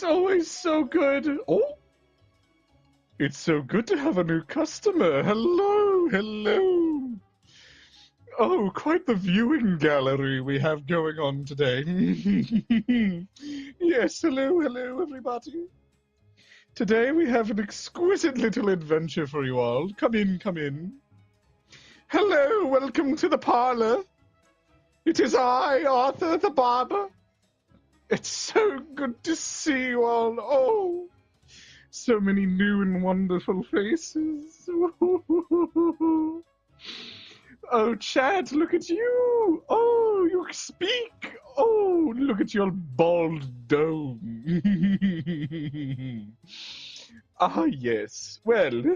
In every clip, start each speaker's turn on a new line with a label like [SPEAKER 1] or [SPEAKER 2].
[SPEAKER 1] always so good. Oh, it's so good to have a new customer. Hello, hello. Oh, quite the viewing gallery we have going on today. Yes, hello, hello, everybody. Today we have an exquisite little adventure for you all. Come in, come in. Hello, welcome to the parlor. It is I, Arthur the Barber. It's so good to see you all. Oh, so many new and wonderful faces. Oh, Chad, look at you. Oh, you speak. Oh, look at your bald dome. Ah, yes. Well,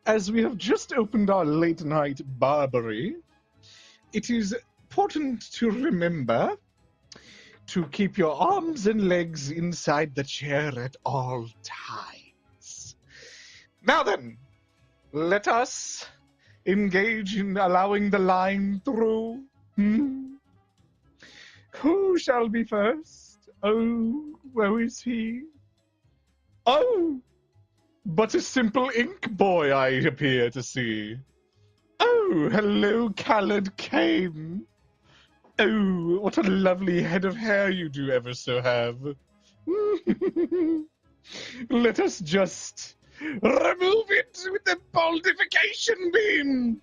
[SPEAKER 1] as we have just opened our late-night barbery, it is important to remember to keep your arms and legs inside the chair at all times. Now then, let us engage in allowing the line through. Who shall be first? Oh, where is he? Oh, but a simple ink boy I appear to see. Oh, hello, Colored Cane. Oh, what a lovely head of hair you do ever so have. Let us just remove it with the baldification beam.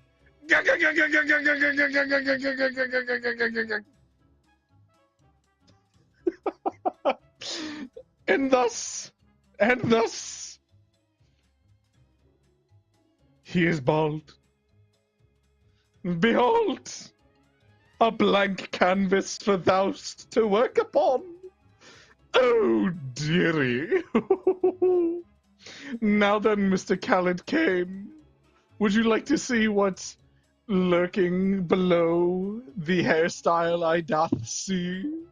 [SPEAKER 1] And thus, he is bald. Behold, a blank canvas for thou'st to work upon. Oh, dearie. Now then, Mr. Khaled Kane, would you like to see what's lurking below the hairstyle I doth see?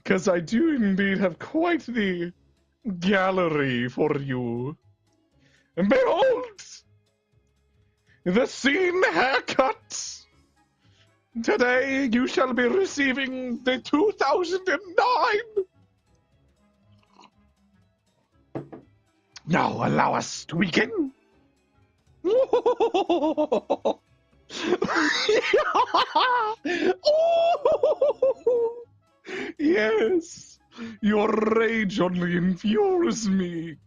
[SPEAKER 1] 'Cause I do indeed have quite the gallery for you. And behold, the scene haircut. Today you shall be receiving the 2009. Now allow us to begin. Yes, your rage only infuriates me.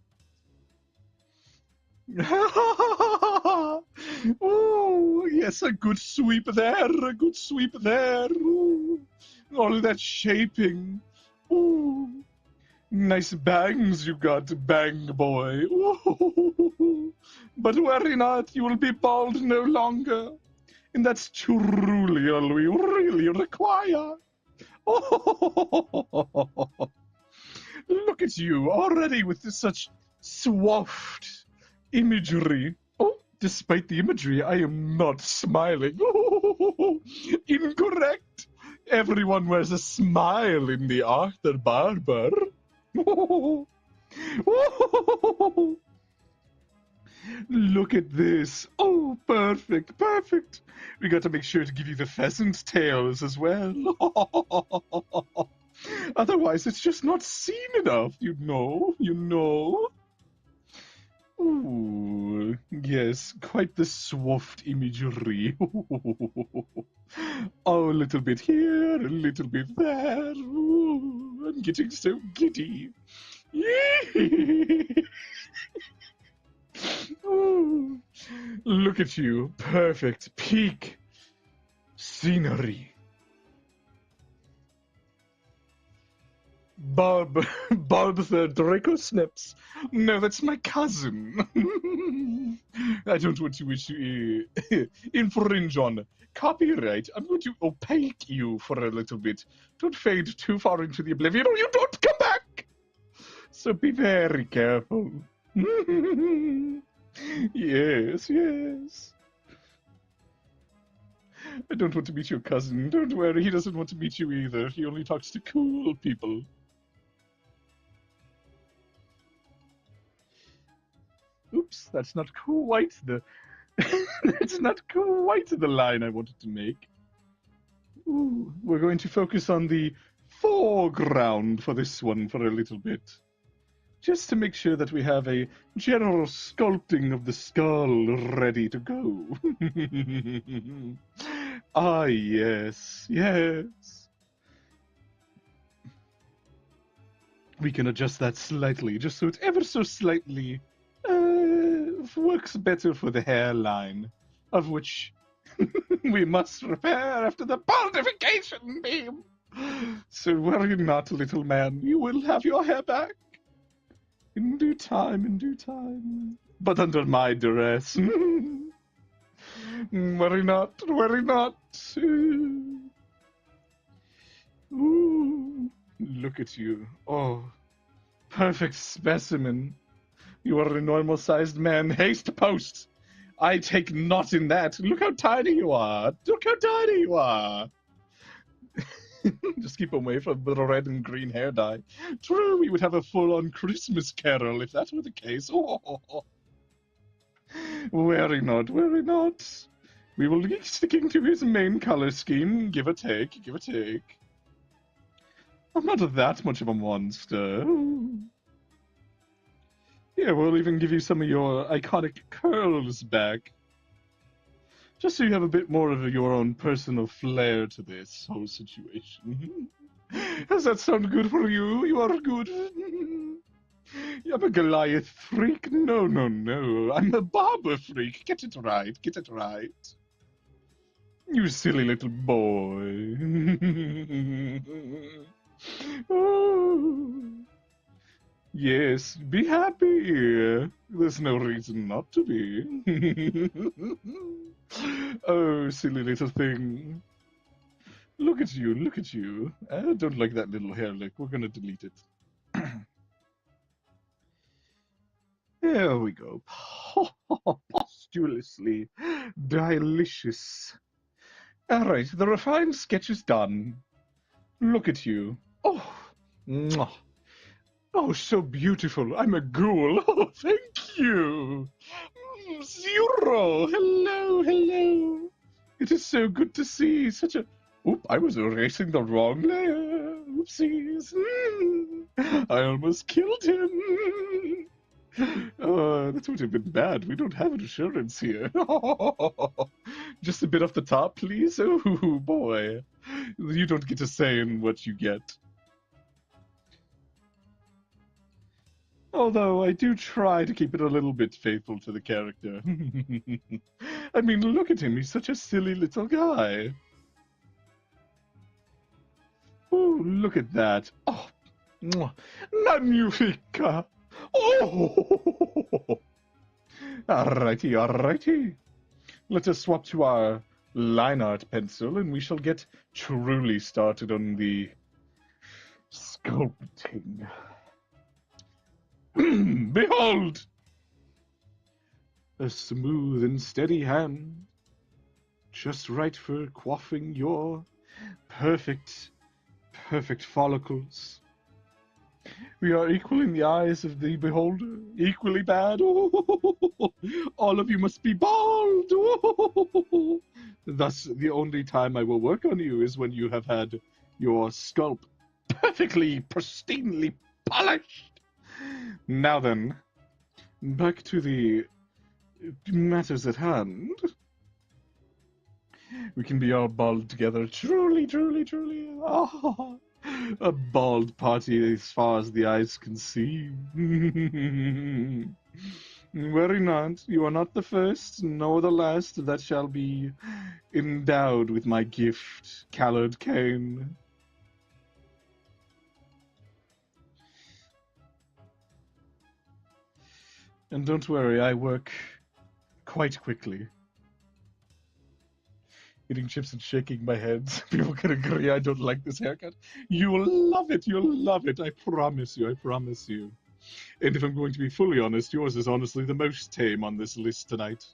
[SPEAKER 1] Oh, yes, a good sweep there, a good sweep there. Ooh, all that shaping. Ooh, nice bangs you got, bang boy. Ooh, but worry not, you will be bald no longer. And that's truly all we really require. Oh, look at you, already with such soft imagery. Oh, despite the imagery, I am not smiling. Oh, incorrect. Everyone wears a smile in the Arthur Barber. Oh, oh, look at this. Oh, perfect, perfect. We got to make sure to give you the pheasant tails as well. Otherwise, it's just not seen enough, you know. Ooh, yes, quite the soft imagery. Oh, a little bit here, a little bit there. Ooh, I'm getting so giddy. Ooh, look at you, perfect peak scenery. Barb the Draco Snips. No, that's my cousin. I don't want to wish you infringe on copyright. I'm going to opaque you for a little bit. Don't fade too far into the oblivion or you don't come back. So be very careful. Yes, yes. I don't want to meet your cousin. Don't worry, he doesn't want to meet you either. He only talks to cool people. Oops, that's not quite the... that's not quite the line I wanted to make. Ooh, we're going to focus on the foreground for this one for a little bit. Just to make sure that we have a general sculpting of the skull ready to go. Ah, yes, yes. We can adjust that slightly, just so it ever so slightly works better for the hairline, of which we must repair after the baldification beam. So worry not, little man, you will have your hair back. In due time, in due time. But under my duress. Worry not, worry not. Ooh, look at you. Oh, perfect specimen. You are a normal-sized man. Haste post. I take not in that. Look how tiny you are. Look how tiny you are. Just keep away from the red and green hair dye. True, we would have a full-on Christmas carol if that were the case. Oh. Worry not, worry not. We will be sticking to his main color scheme, give or take, give or take. I'm not that much of a monster. Yeah, we'll even give you some of your iconic curls back. Just so you have a bit more of your own personal flair to this whole situation. Does that sound good for you? You are good. I'm a Goliath freak? No, no, no. I'm a Barber freak. Get it right, get it right. You silly little boy. Oh. Yes, be happy. There's no reason not to be. Oh, silly little thing. Look at you, look at you. I don't like that little hair lick. We're gonna delete it. There we go. Postulously delicious. Alright, the refined sketch is done. Look at you. Oh, mwah. Oh, so beautiful. I'm a ghoul. Oh, thank you. Zero. Hello, hello. It is so good to see such a... Oop, I was erasing the wrong layer. Oopsies. I almost killed him. That would have been bad. We don't have insurance here. Just a bit off the top, please. Oh, boy. You don't get a say in what you get. Although I do try to keep it a little bit faithful to the character. I mean, look at him. He's such a silly little guy. Oh, look at that. Oh, magnifica. Oh! Alrighty, alrighty. Let us swap to our line art pencil and we shall get truly started on the sculpting. Behold! A smooth and steady hand, just right for quaffing your perfect follicles. We are equal in the eyes of the beholder, equally bad. Oh, all of you must be bald. Oh, thus, the only time I will work on you is when you have had your scalp perfectly, pristinely polished. Now then, back to the matters at hand. We can be all bald together. Truly, truly, truly. Oh, a bald party as far as the eyes can see. Worry not. You are not the first, nor the last that shall be endowed with my gift, Callard Cane. And don't worry, I work quite quickly. Eating chips and shaking my head. People can agree I don't like this haircut. You'll love it, you'll love it. I promise you, I promise you. And if I'm going to be fully honest, yours is honestly the most tame on this list tonight.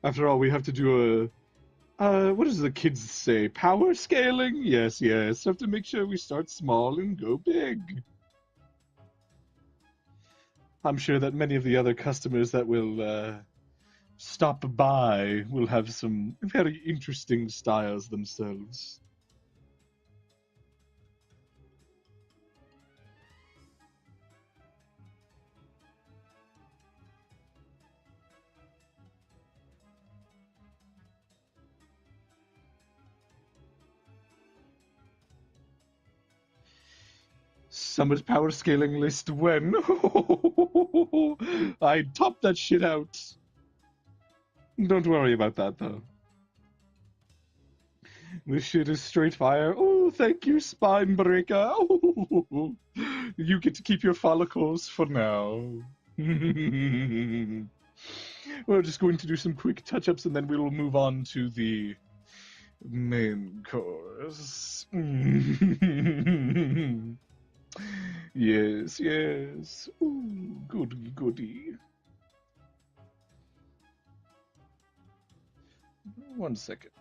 [SPEAKER 1] After all, we have to do what does the kids say? Power scaling? Yes, yes. Have to make sure we start small and go big. I'm sure that many of the other customers that will stop by will have some very interesting styles themselves. Summit power scaling list when? I'd top that shit out. Don't worry about that, though. This shit is straight fire. Oh, thank you, Spine Breaker. Oh, you get to keep your follicles for now. We're just going to do some quick touch-ups, and then we will move on to the main course. Yes, yes. Ooh, goody, goody. 1 second.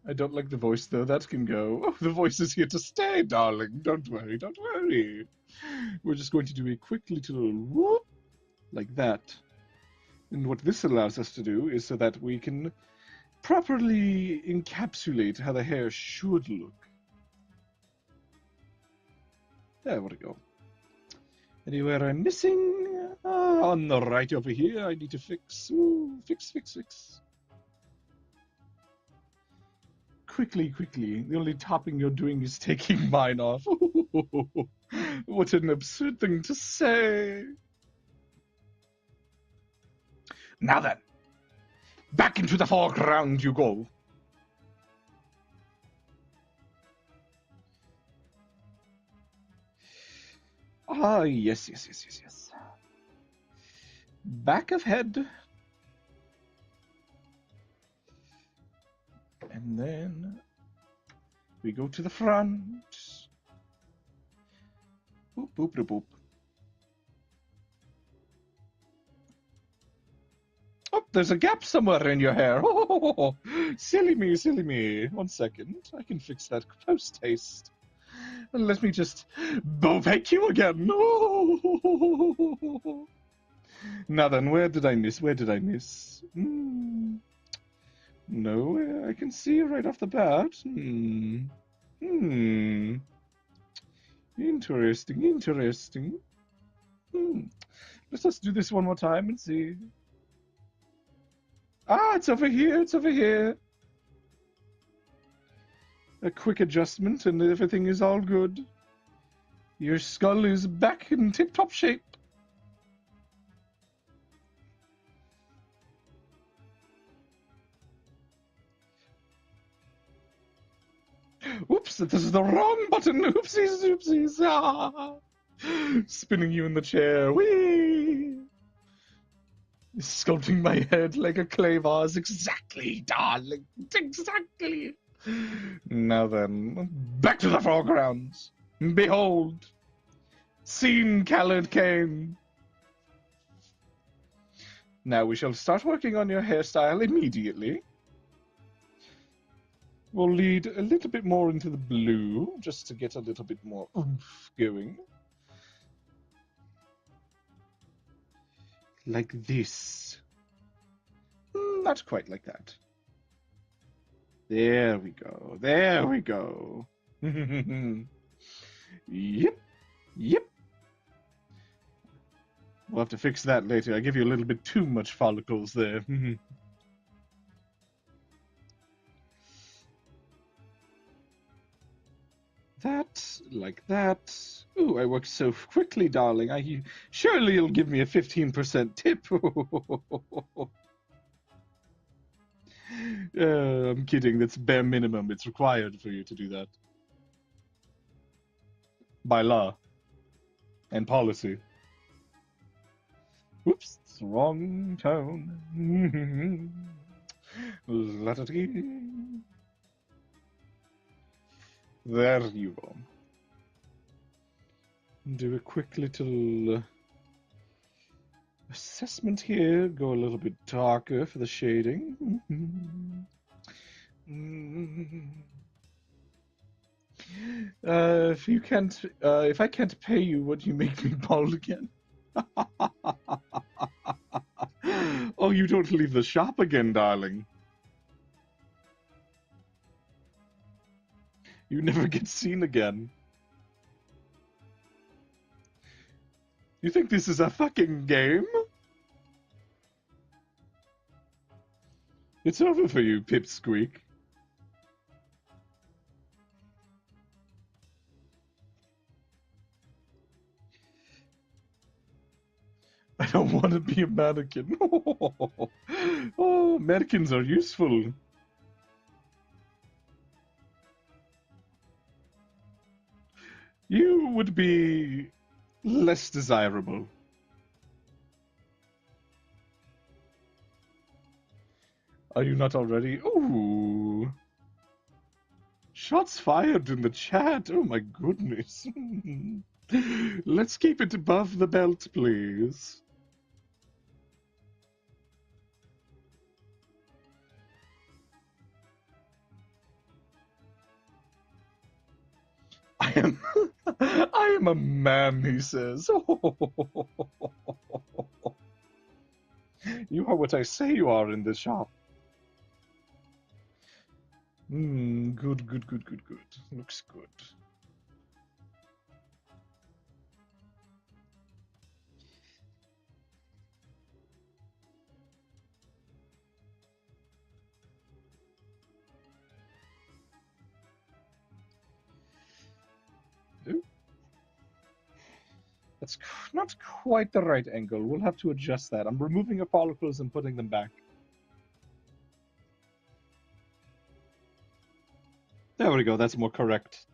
[SPEAKER 1] I don't like the voice, though. That can go. Oh, the voice is here to stay, darling. Don't worry, don't worry. We're just going to do a quick little whoop, like that. And what this allows us to do is so that we can properly encapsulate how the hair should look. There we go. Anywhere I'm missing? On the right over here, I need to fix. Ooh, fix, fix, fix. Quickly, quickly. The only topping you're doing is taking mine off. What an absurd thing to say. Now then, back into the foreground you go. Ah, yes, yes, yes, yes, yes. Back of head. And then we go to the front. Boop, boop, boop, boop. Oh, there's a gap somewhere in your hair. Oh, silly me, silly me. 1 second. I can fix that post-haste. And let me just bake you again. Oh. Now then, where did I miss? Where did I miss? No, I can see right off the bat. Interesting, interesting. Let's just do this one more time and see. Ah, it's over here, it's over here. A quick adjustment and everything is all good. Your skull is back in tip-top shape. Oops, this is the wrong button. Oopsies, oopsies. Ah. Spinning you in the chair. Whee! Sculpting my head like a clay vase. Exactly, darling. Exactly. Now then, back to the foreground. Behold, scene Khaled came. Now we shall start working on your hairstyle immediately. We'll lead a little bit more into the blue, just to get a little bit more oomph going. Like this. Not quite like that. There we go. There we go. Yep. Yep. We'll have to fix that later. I give you a little bit too much follicles there. That, like that. Ooh, I worked so quickly, darling. Surely you'll give me a 15% tip. I'm kidding. That's bare minimum. It's required for you to do that. By law. And policy. Whoops, it's the wrong tone. There you go. Do a quick little assessment here. Go a little bit darker for the shading. If I can't pay you, would you make me bald again? Oh, you don't leave the shop again, darling. You never get seen again. You think this is a fucking game? It's over for you, Pipsqueak. I don't want to be a mannequin. Oh, mannequins are useful. You would be less desirable. Are you not already? Ooh. Shots fired in the chat. Oh my goodness. Let's keep it above the belt, please. I am a man, he says. You are what I say you are in this shop. Good. Looks good. Ooh. That's not quite the right angle. We'll have to adjust that. I'm removing your follicles and putting them back. There we go. That's more correct.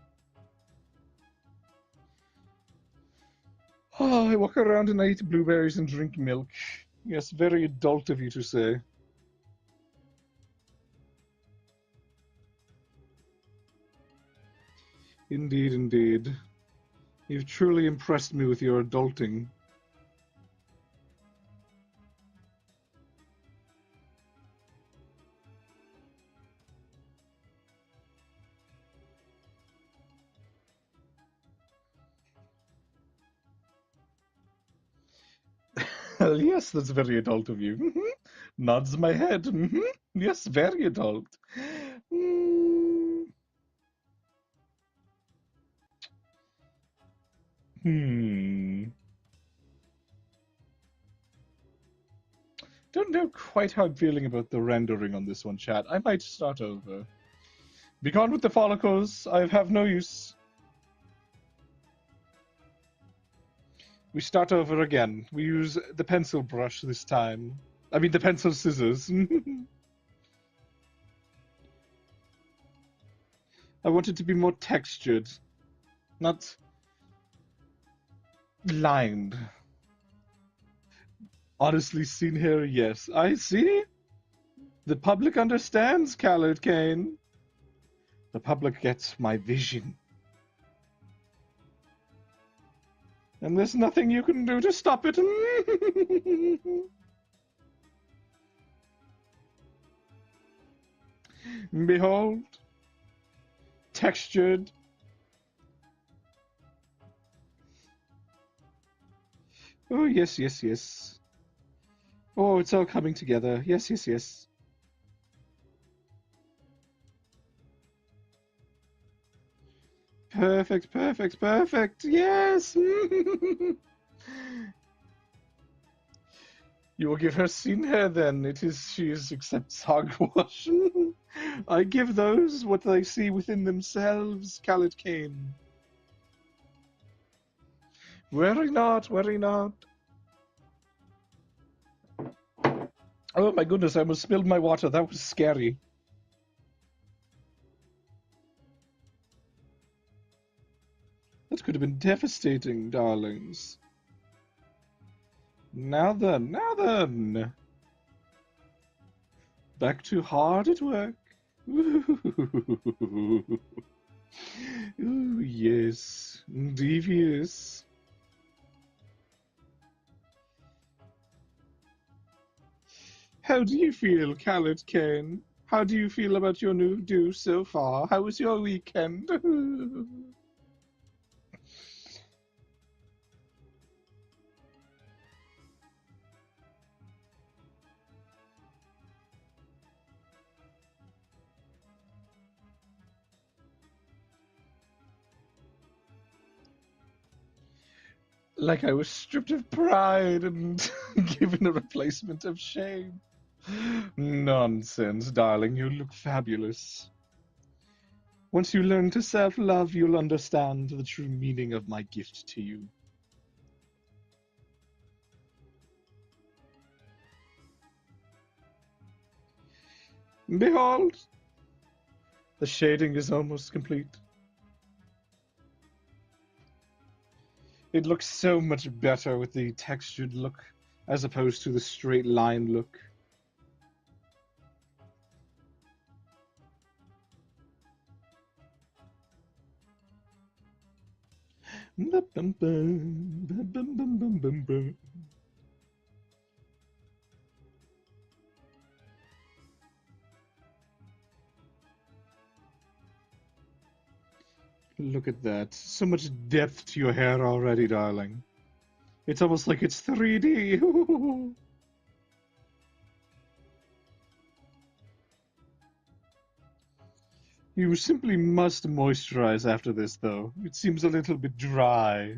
[SPEAKER 1] Oh, I walk around and I eat blueberries and drink milk. Yes, very adult of you to say. Indeed. You've truly impressed me with your adulting. Yes, that's very adult of you. Nods my head. Yes, very adult. Don't know quite how I'm feeling about the rendering on this one, chat. I might start over. Be gone with the follicles. I have no use. We start over again. We use the pencil brush this time. I mean, the pencil scissors. I want it to be more textured, not lined. Honestly, seen here, yes. I see. The public understands, Callard Kane. The public gets my vision. And there's nothing you can do to stop it. Behold. Textured. Oh, yes. Oh, it's all coming together. Yes. Perfect. Yes. You will give her seen hair then. She accepts hogwash. I give those what they see within themselves, Callard Kane. Worry not. Oh my goodness, I almost spilled my water. That was scary. That could have been devastating, darlings. Now then. Back to hard at work. Ooh, yes. Devious. How do you feel, Callard Kane? How do you feel about your new do so far? How was your weekend? Like I was stripped of pride and given a replacement of shame. Nonsense, darling, you look fabulous. Once you learn to self-love, you'll understand the true meaning of my gift to you. Behold, the shading is almost complete. It looks so much better with the textured look as opposed to the straight line look. Look at that. So much depth to your hair already, darling. It's almost like it's 3D. You simply must moisturize after this, though. It seems a little bit dry.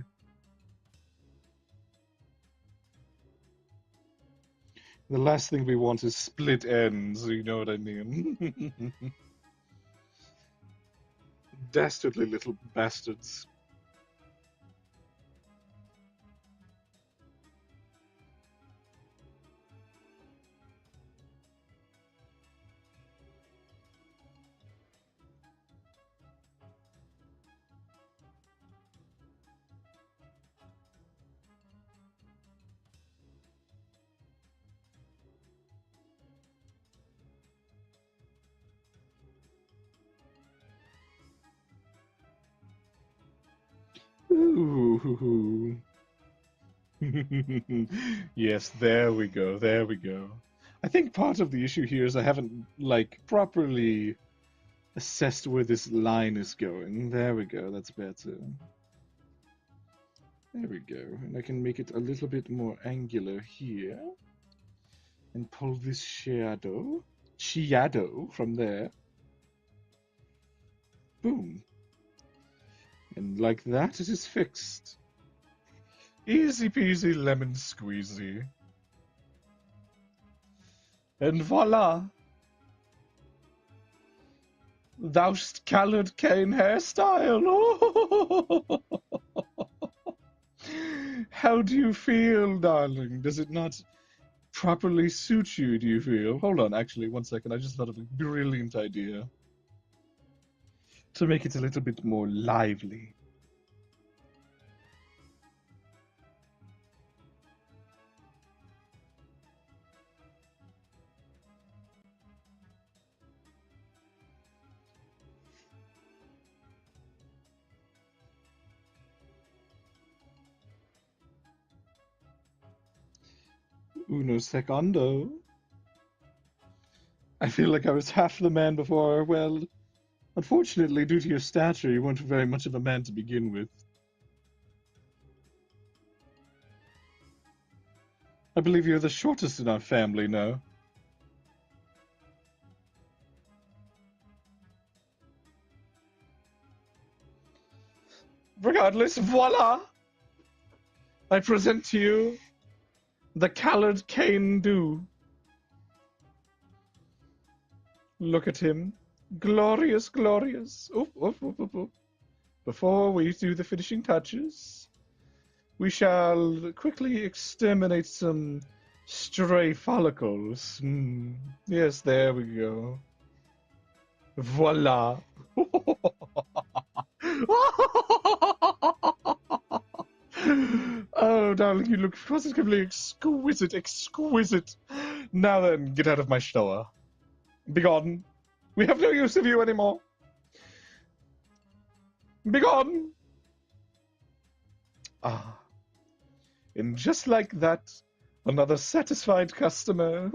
[SPEAKER 1] The last thing we want is split ends, you know what I mean? Dastardly little bastards. Ooh. Yes, there we go, there we go. I think part of the issue here is I haven't, like, properly assessed where this line is going. There we go, that's better. There we go, and I can make it a little bit more angular here. And pull this shadow from there. Boom. And like that, it is fixed. Easy peasy lemon squeezy. And voila! Thou'st coloured cane hairstyle! How do you feel, darling? Does it not properly suit you, do you feel? Hold on, actually, one second. I just thought of a brilliant idea. To make it a little bit more lively. Uno secondo. I feel like I was half the man before. Well, unfortunately, due to your stature, you weren't very much of a man to begin with. I believe you're the shortest in our family now. Regardless, voila! I present to you the coloured cane dew. Look at him. Glorious, glorious. Oof, oof, oof, oof, oof. Before we do the finishing touches, we shall quickly exterminate some stray follicles. Yes, there we go. Voila. Oh, darling, you look positively exquisite, exquisite. Now then, get out of my shower. Begone. We have no use of you anymore. Begone. Ah. And just like that, another satisfied customer.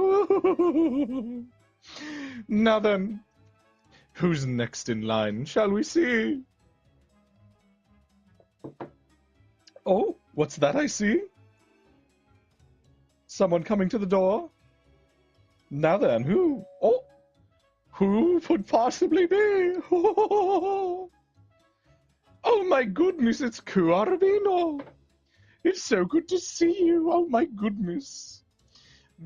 [SPEAKER 1] Now then, who's next in line, shall we see? Oh, what's that I see? Someone coming to the door? Now then, who? Oh, who could possibly be? Oh my goodness, it's Cuarbino. It's so good to see you. Oh my goodness.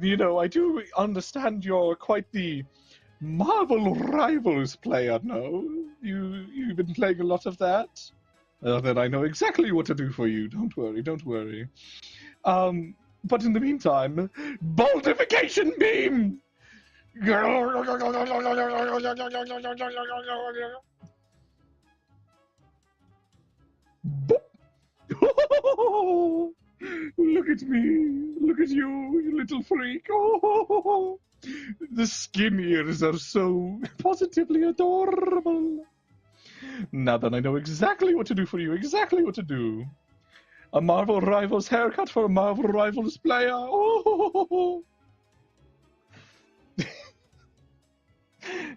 [SPEAKER 1] You know, I do understand you're quite the Marvel Rivals player, no? You've been playing a lot of that? Then I know exactly what to do for you. Don't worry, don't worry. But in the meantime, Baldification Beam! Look at me. Look at you, you little freak. Oh, the skin ears are so positively adorable. Now then, I know exactly what to do for you. Exactly what to do. A Marvel Rivals haircut for a Marvel Rivals player. Oh.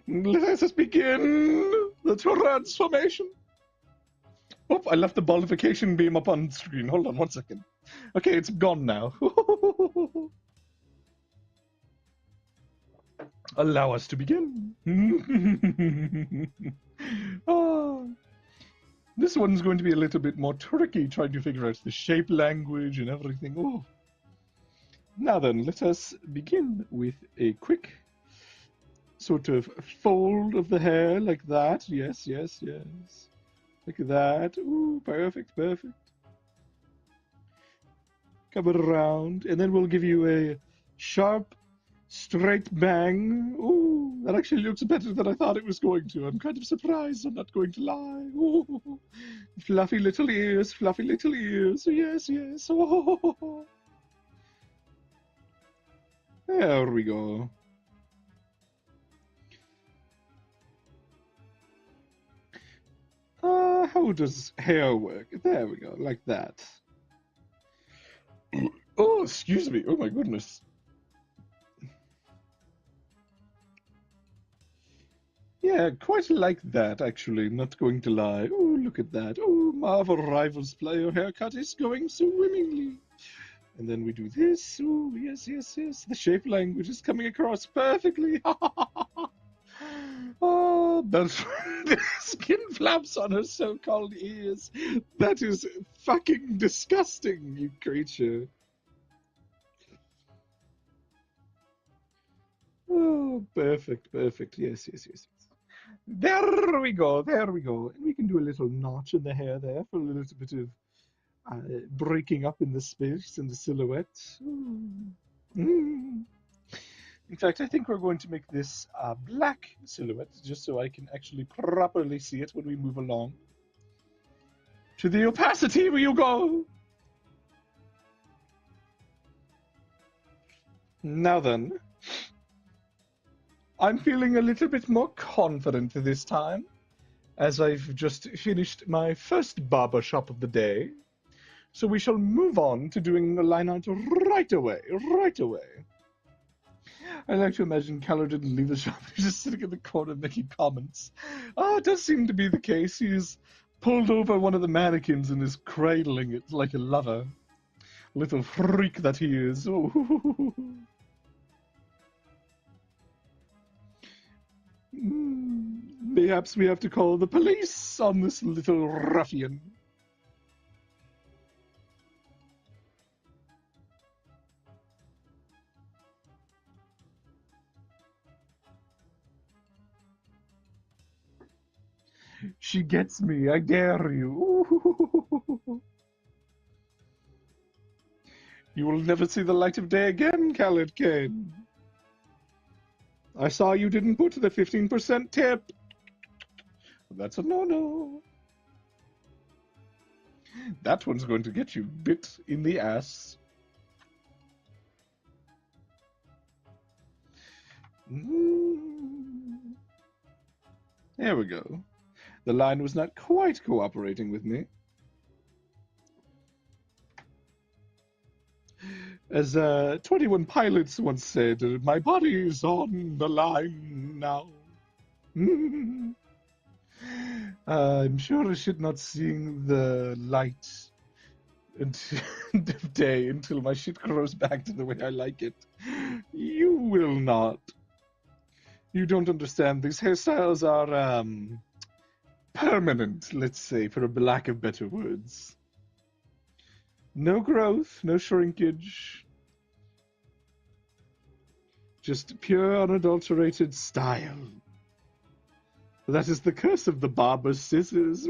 [SPEAKER 1] Let us begin the transformation. Oh, I left the baldification beam up on screen. Hold on 1 second. Okay, it's gone now. Allow us to begin. Oh, this one's going to be a little bit more tricky, trying to figure out the shape language and everything. Oh. Now then, let us begin with a quick sort of fold of the hair like that. Yes, yes, yes. Like that. Ooh, perfect, perfect. Come around, and then we'll give you a sharp, straight bang. Ooh, that actually looks better than I thought it was going to. I'm kind of surprised, I'm not going to lie. Ooh, fluffy little ears, fluffy little ears. Yes, yes. Oh. There we go. How does hair work? There we go, like that. Oh, excuse me. Oh my goodness. Yeah, quite like that, actually. Not going to lie. Oh, look at that. Oh, Marvel Rivals player haircut is going swimmingly. And then we do this. Oh, yes, yes, yes. The shape language is coming across perfectly. Oh, but the skin flaps on her so-called ears. That is fucking disgusting, you creature. Oh, perfect, perfect. Yes, yes, yes, yes. There we go, there we go. And we can do a little notch in the hair there for a little bit of breaking up in the space and the silhouette. Mm. In fact, I think we're going to make this a black silhouette, just so I can actually properly see it when we move along. To the opacity will you go! Now then, I'm feeling a little bit more confident this time, as I've just finished my first barber shop of the day. So we shall move on to doing the line art right away, right away. I like to imagine Keller didn't leave the shop. He's just sitting in the corner making comments. Oh, it does seem to be the case. He's pulled over one of the mannequins and is cradling it like a lover. Little freak that he is. Oh. Perhaps we have to call the police on this little ruffian. She gets me, I dare you. You will never see the light of day again, Khaled Kane. I saw you didn't put the 15% tip. That's a no-no. That one's going to get you bit in the ass. There we go. The line was not quite cooperating with me. As 21 Pilots once said, my body is on the line now. I'm sure I should not see the light of day until my shit grows back to the way I like it. You will not. You don't understand. These hairstyles are permanent, let's say, for a lack of better words. No growth, no shrinkage. Just pure, unadulterated style. That is the curse of the Barber scissors.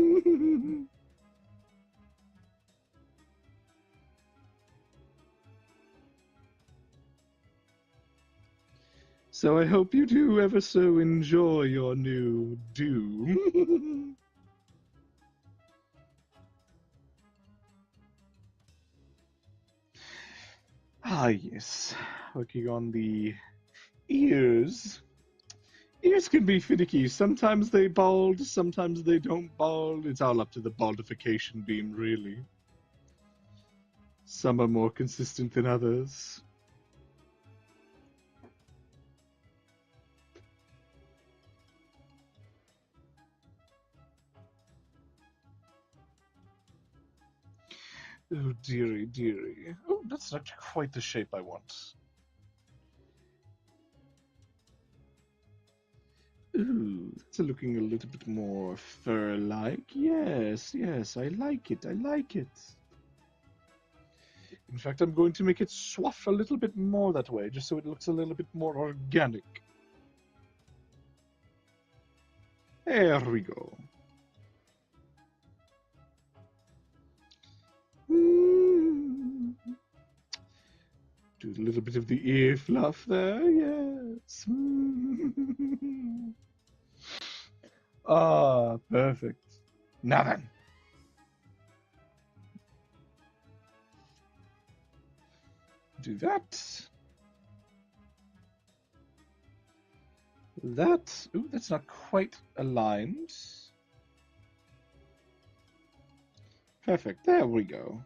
[SPEAKER 1] So I hope you do ever so enjoy your new do. Ah, yes. Working on the ears. Ears can be finicky. Sometimes they bald, sometimes they don't bald. It's all up to the baldification beam, really. Some are more consistent than others. Oh, dearie, dearie. Oh, that's not quite the shape I want. Ooh, that's looking a little bit more fur-like. Yes, yes, I like it, I like it. In fact, I'm going to make it swaff a little bit more that way, just so it looks a little bit more organic. There we go. Do a little bit of the ear fluff there, yes. Ah, perfect. Now then. Do that. That. Ooh, that's not quite aligned. Perfect. There we go.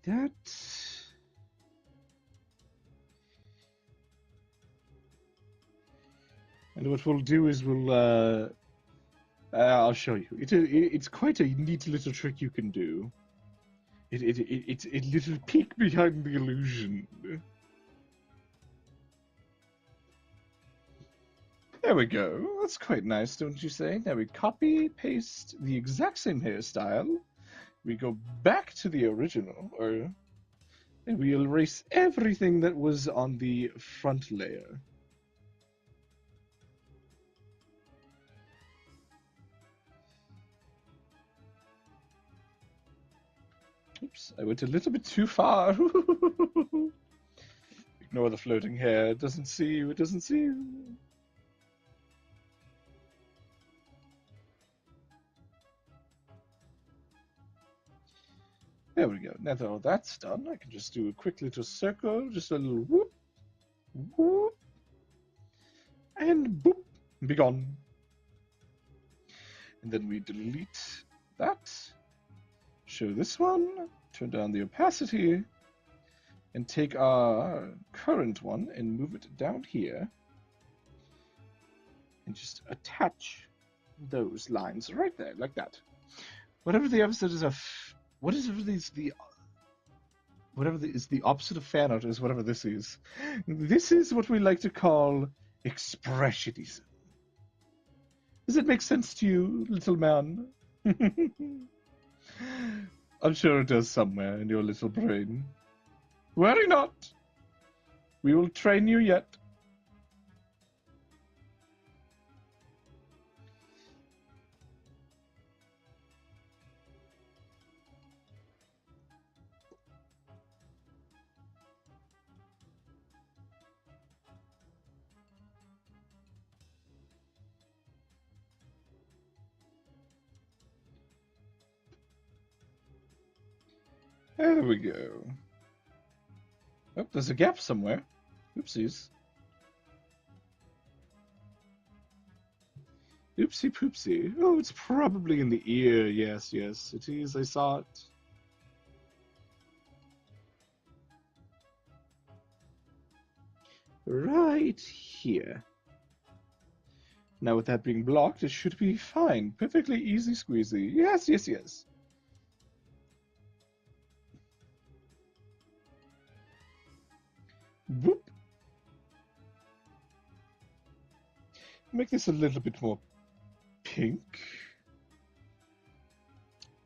[SPEAKER 1] That. And what we'll do is I'll show you. It's quite a neat little trick you can do. It's a little peek behind the illusion. There we go. That's quite nice, don't you say? Now we copy, paste the exact same hairstyle. We go back to the original, and we erase everything that was on the front layer. Oops, I went a little bit too far. Ignore the floating hair. It doesn't see you. It doesn't see you. There we go. Now that all that's done, I can just do a quick little circle, just a little whoop, whoop, and boop, be gone. And then we delete that, show this one, turn down the opacity, and take our current one and move it down here, and just attach those lines right there, like that. Whatever the opposite is of, whatever is the opposite of fan art is whatever this is. This is what we like to call expressionism. Does it make sense to you, little man? I'm sure it does somewhere in your little brain. Worry not. We will train you yet. There we go. Oh, there's a gap somewhere. Oopsies. Oopsie poopsie. Oh, it's probably in the ear. Yes, yes, it is. I saw it. Right here. Now with that being blocked, it should be fine. Perfectly easy squeezy. Yes, yes, yes. Whoop. Make this a little bit more pink.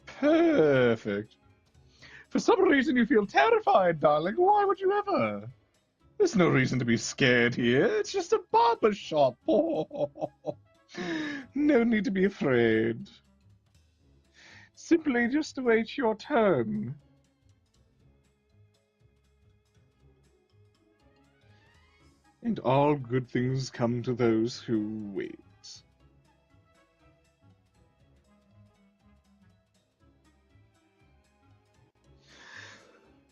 [SPEAKER 1] Perfect. For some reason you feel terrified, darling. Why would you ever? There's no reason to be scared here. It's just a barber shop. No need to be afraid. Simply just await your turn. And all good things come to those who wait.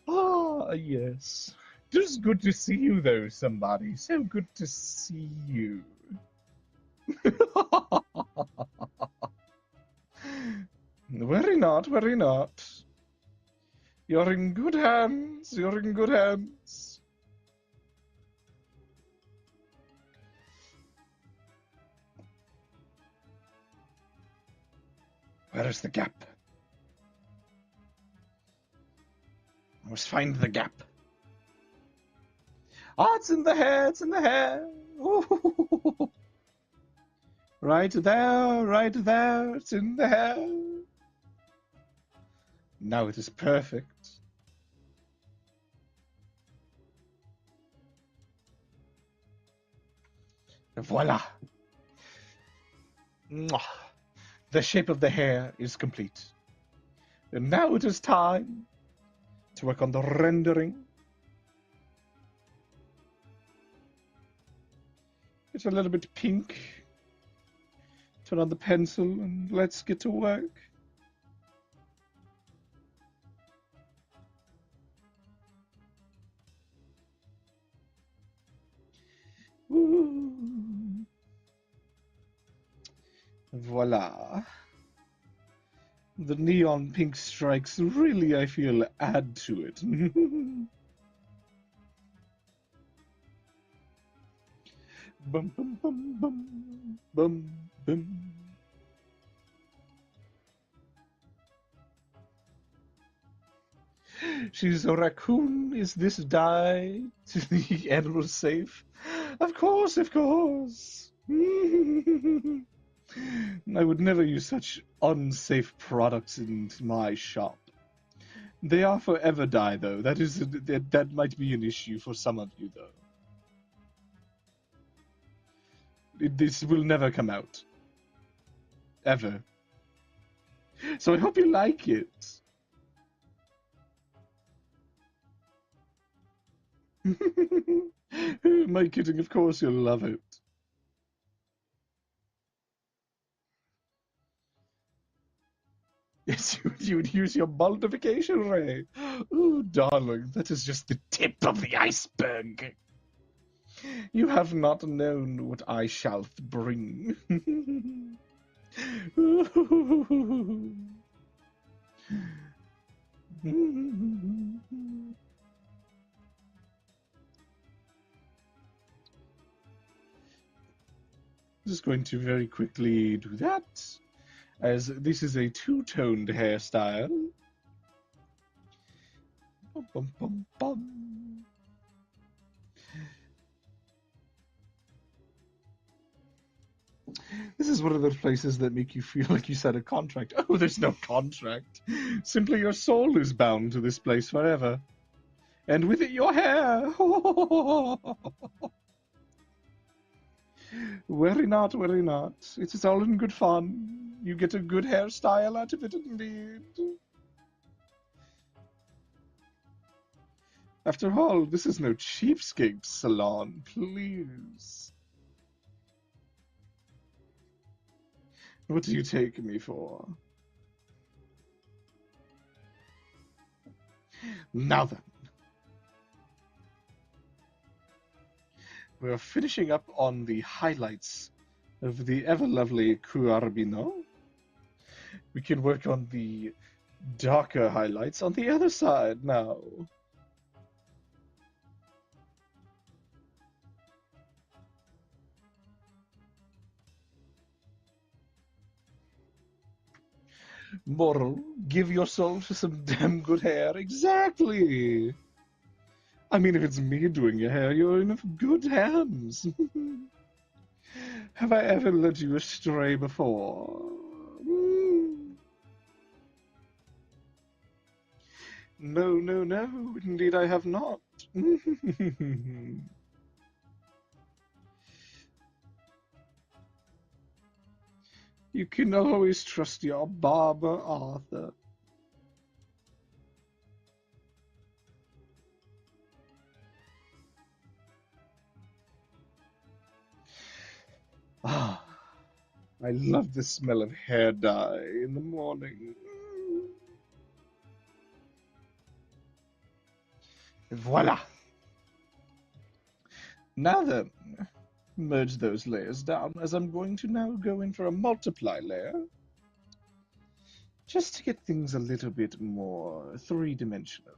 [SPEAKER 1] Ah, yes. Just good to see you, though, somebody. So good to see you. Worry not, worry not. You're in good hands, you're in good hands. Where is the gap? I must find the gap. Ah, it's in the hair, it's in the hair. Ooh. Right there, it's in the hair. Now it is perfect. Voila! Mwah. The shape of the hair is complete. And now it is time to work on the rendering. It's a little bit pink. Turn on the pencil and let's get to work. Ooh. Voila. The neon pink strikes really, I feel, add to it. Bum, bum, bum, bum, bum, bum. She's a raccoon. Is this dye to the animal safe? Of course, of course. I would never use such unsafe products in my shop. They are forever dye, though. That might be an issue for some of you, though. This will never come out. Ever. So I hope you like it. Who am I kidding? Of course you'll love it. Yes, you would use your multiplication ray. Oh, darling, that is just the tip of the iceberg. You have not known what I shall bring. Just going to very quickly do that, as this is a two-toned hairstyle. Bum, bum, bum, bum. This is one of those places that make you feel like you signed a contract. Oh, there's no contract. Simply your soul is bound to this place forever. And with it, your hair. Worry not, worry not. It is all in good fun. You get a good hairstyle out of it, indeed. After all, this is no cheapskate salon, please. What do you take me for? Now then. We're finishing up on the highlights of the ever-lovely Cuarbino. We can work on the darker highlights on the other side now. Moral, give yourself some damn good hair. Exactly. I mean, if it's me doing your hair, you're in good hands. Have I ever led you astray before? Mm. No, no, no. Indeed, I have not. You can always trust your barber, Arthur. Ah, I love the smell of hair dye in the morning. Voila! Now then, merge those layers down, as I'm going to now go in for a multiply layer, just to get things a little bit more three-dimensional.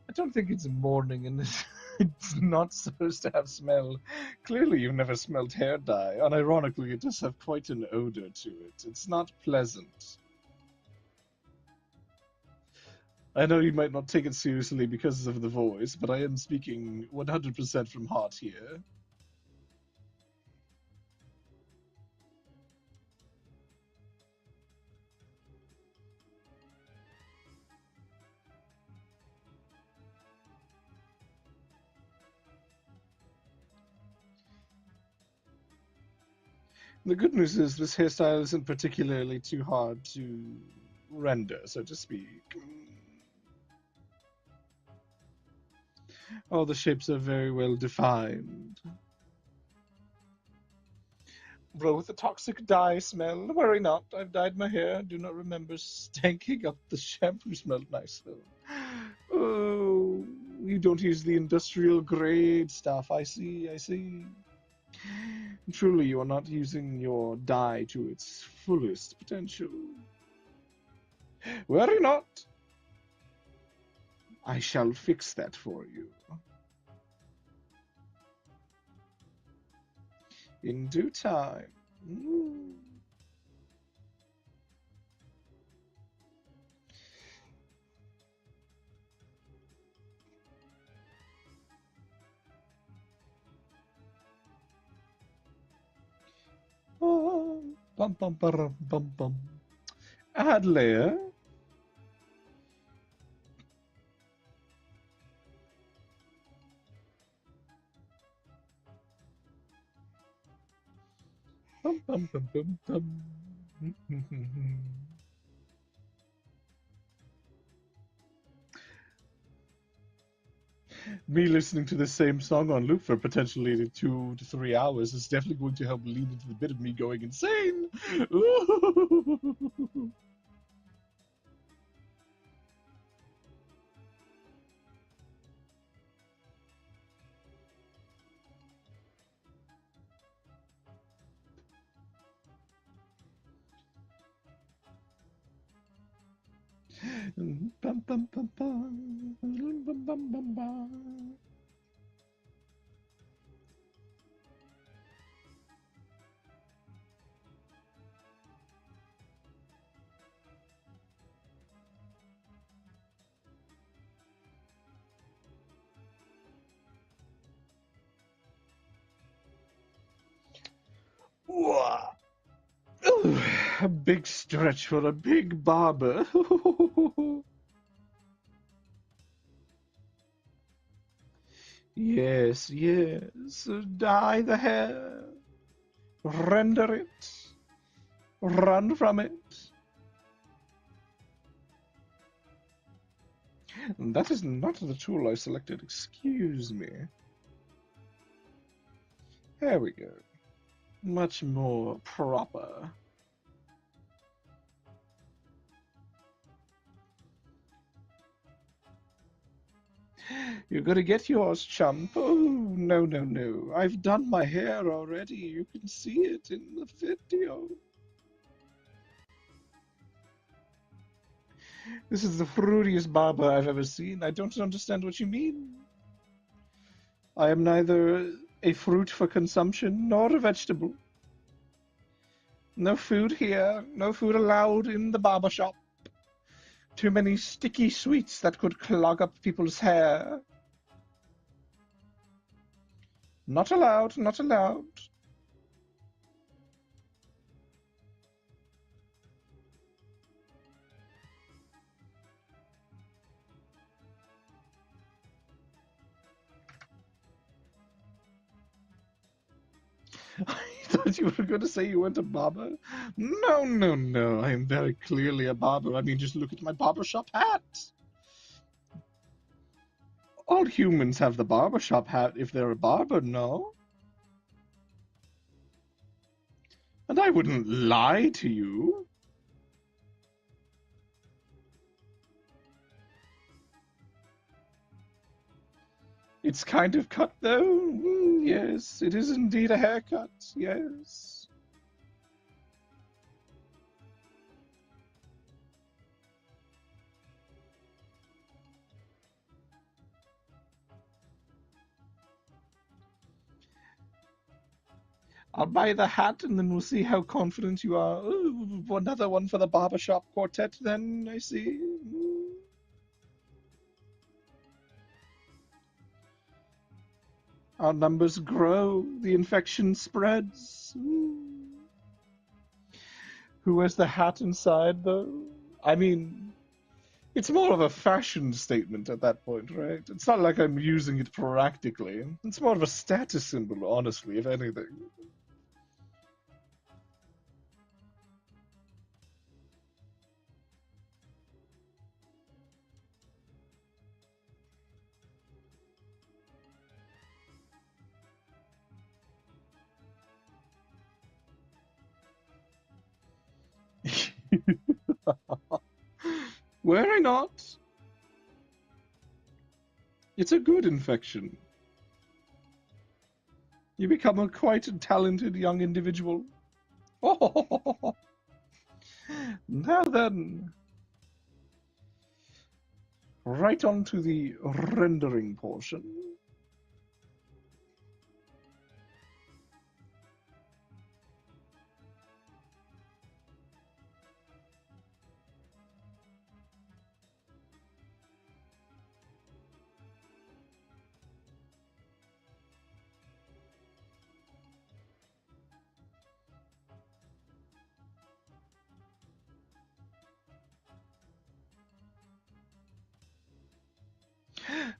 [SPEAKER 1] I don't think it's morning and it's not supposed to have smell. Clearly you've never smelled hair dye. Unironically, it does have quite an odor to it. It's not pleasant. I know you might not take it seriously because of the voice, but I am speaking 100% from heart here. The good news is this hairstyle isn't particularly too hard to render, so to speak. All the shapes are very well defined. Bro, with the toxic dye smell, worry not. I've dyed my hair. Do not remember stanking up the shampoo smelled nice though. Oh, you don't use the industrial grade stuff. I see, I see. Truly, you are not using your dye to its fullest potential. Worry not. I shall fix that for you. In due time. Bum, bum, bum, bum, bum. Add layer. Bum, bum, bum, bum, bum. Me listening to the same song on loop for potentially 2 to 3 hours is definitely going to help lead into the bit of me going insane. Bum, bum, bum, bum. Bum, bum, bum, bum. Whoa. Ooh, a big stretch for a big barber. Yes, yes. Dye the hair. Render it. Run from it. That is not the tool I selected. Excuse me. There we go. Much more proper. You're gonna get yours, chump. Oh, no, no, no. I've done my hair already. You can see it in the video. This is the fruitiest barber I've ever seen. I don't understand what you mean. I am neither a fruit for consumption nor a vegetable. No food here. No food allowed in the barber shop. Too many sticky sweets that could clog up people's hair. Not allowed, not allowed. I thought you were going to say you weren't a barber. No, no, no. I am very clearly a barber. I mean, just look at my barbershop hat. All humans have the barbershop hat if they're a barber, no? And I wouldn't lie to you. It's kind of cut, though. Yes, it is indeed a haircut. Yes. I'll buy the hat, and then we'll see how confident you are. Ooh, another one for the barbershop quartet, then, I see. Our numbers grow, the infection spreads. Who has the hat inside, though? I mean, it's more of a fashion statement at that point, right? It's not like I'm using it practically. It's more of a status symbol, honestly, if anything. Were I not? It's a good infection. You become a quite talented young individual. Now then, right on to the rendering portion.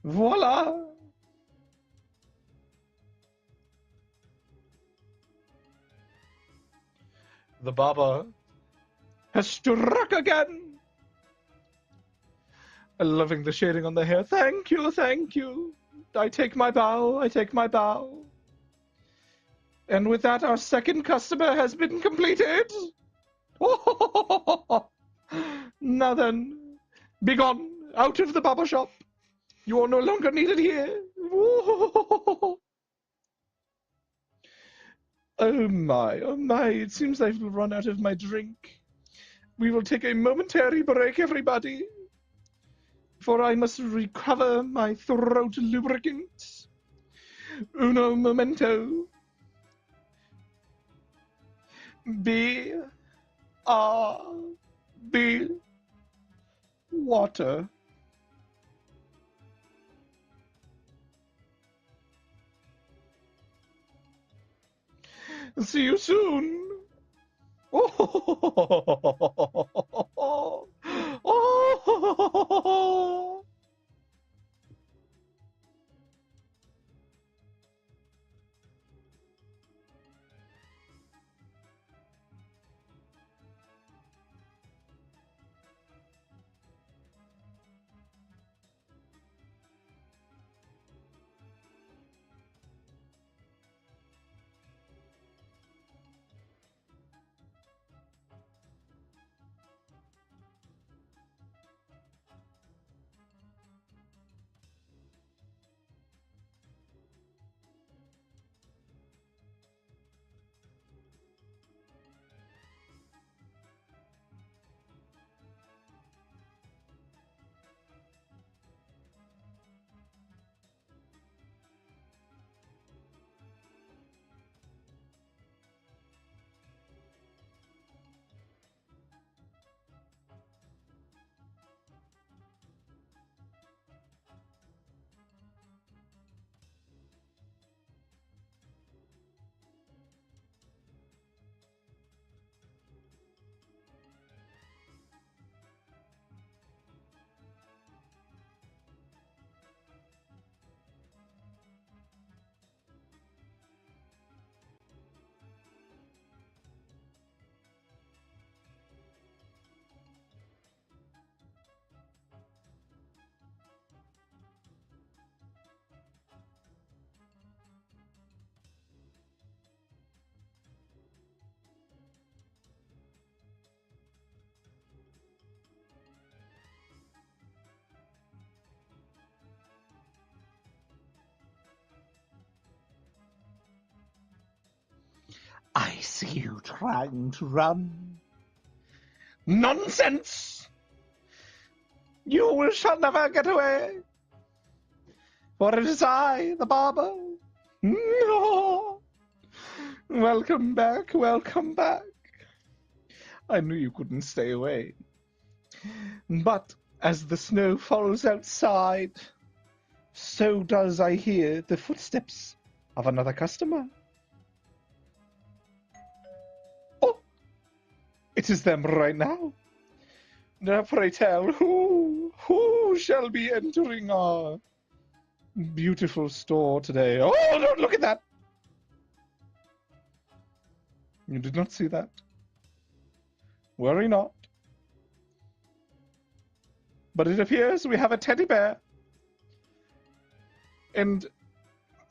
[SPEAKER 1] Voila! The barber has struck again. Loving the shading on the hair. Thank you, thank you. I take my bow, I take my bow. And with that, our second customer has been completed. Now then, begone, out of the barber shop. You are no longer needed here. Oh my, it seems I've run out of my drink. We will take a momentary break, everybody, for I must recover my throat lubricant. Uno momento. B-R-B. Water. See you soon. I see you trying to run. Nonsense! You shall never get away. For it is I, the barber. No! Welcome back, welcome back. I knew you couldn't stay away. But as the snow falls outside, so does I hear the footsteps of another customer. Oh, it is them right now. Now pray tell, who shall be entering our beautiful store today? Oh, no, look at that. You did not see that. Worry not. But it appears we have a teddy bear. And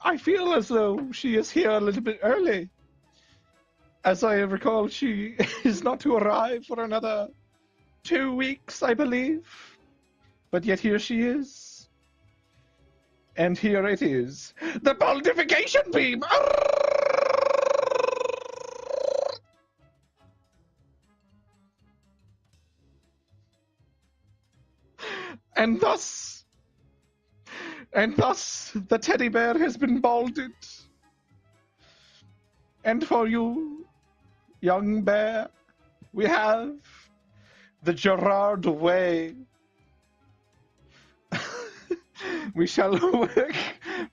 [SPEAKER 1] I feel as though she is here a little bit early. As I recall, she is not to arrive for another 2 weeks, I believe. But yet here she is. And here it is. The boldification beam! And thus the teddy bear has been balded. And for you, young bear, we have the Gerard way. We shall work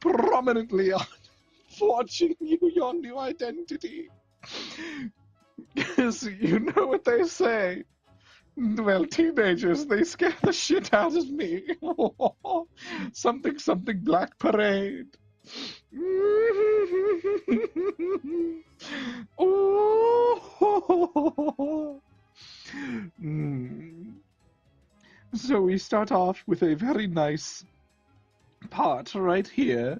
[SPEAKER 1] prominently on forging you your new identity. Because you know what they say. Well, teenagers, they scare the shit out of me. Something Black Parade. So we start off with a very nice part right here.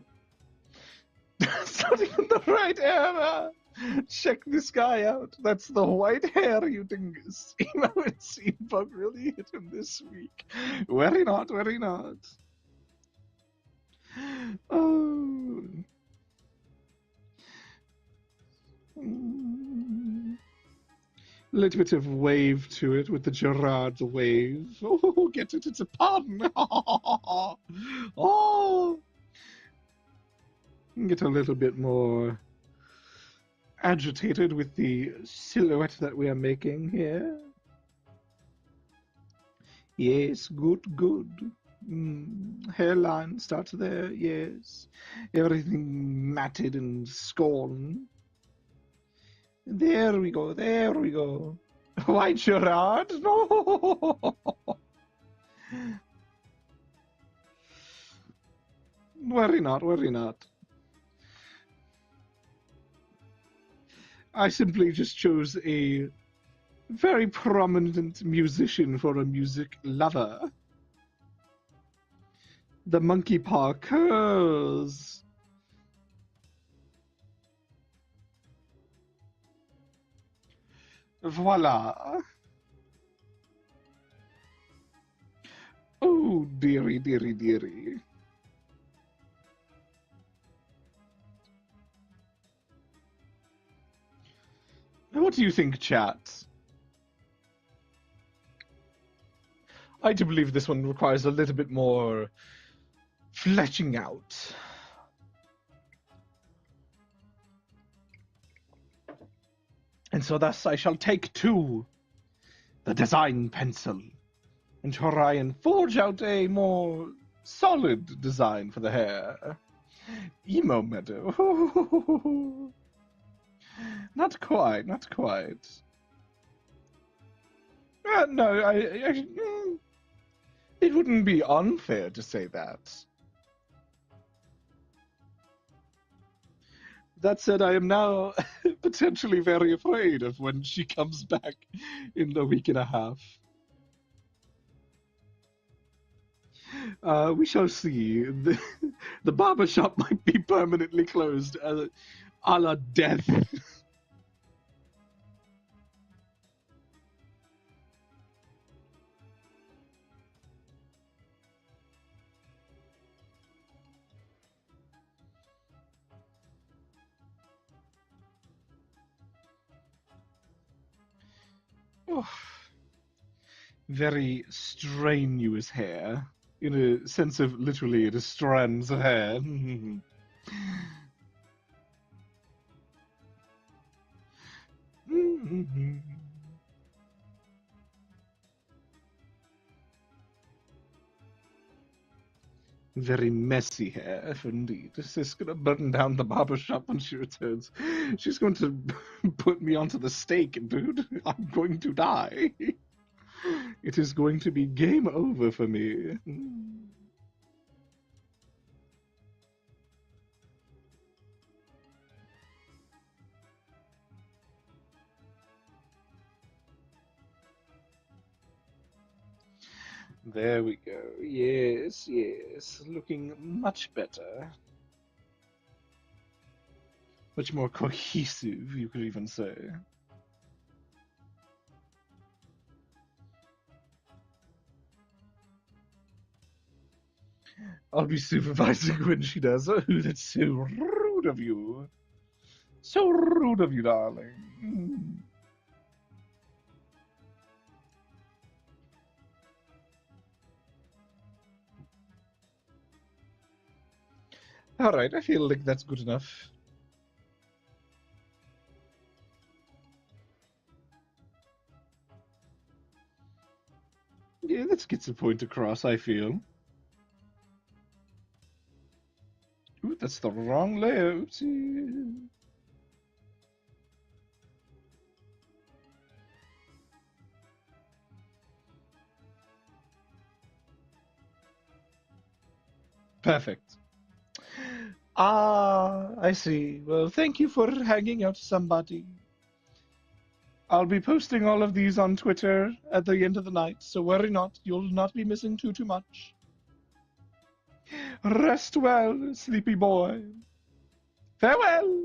[SPEAKER 1] Starting in the right era. Check this guy out. That's the white hair, you dingus. You know, it seemed bug really hit him this week. Very not, very not. Oh. A little bit of wave to it with the Gerard wave. Oh, get it? It's a pun. Oh. Get a little bit more agitated with the silhouette that we are making here. Yes, good. Hairline starts there, yes. Everything matted and scorn. There we go. Why, Gerard? No! Worry not. I simply just chose a very prominent musician for a music lover. The monkey paw curls. Voila. Oh, dearie. What do you think, chat? I do believe this one requires a little bit more fleshing out. And so thus I shall take to the design pencil and try and forge out a more solid design for the hair. Emo meadow. Not quite. No, it wouldn't be unfair to say that. That said, I am now potentially very afraid of when she comes back in a week and a half. We shall see. The barber shop might be permanently closed, a la death. Oh, very strenuous hair. In a sense of literally, it is strands of hair. Very messy hair, if indeed. This is going to burn down the barber shop when she returns. She's going to put me onto the stake, dude. I'm going to die. It is going to be game over for me. There we go. Yes, yes. Looking much better. Much more cohesive, you could even say. I'll be supervising when she does. Oh, that's so rude of you. So rude of you, darling. All right, I feel like that's good enough. Yeah, that gets the point across, I feel. Ooh, that's the wrong layer. Oopsie. Perfect. Ah, I see. Well, thank you for hanging out, somebody. I'll be posting all of these on Twitter at the end of the night, so worry not. You'll not be missing too much. Rest well, sleepy boy. Farewell.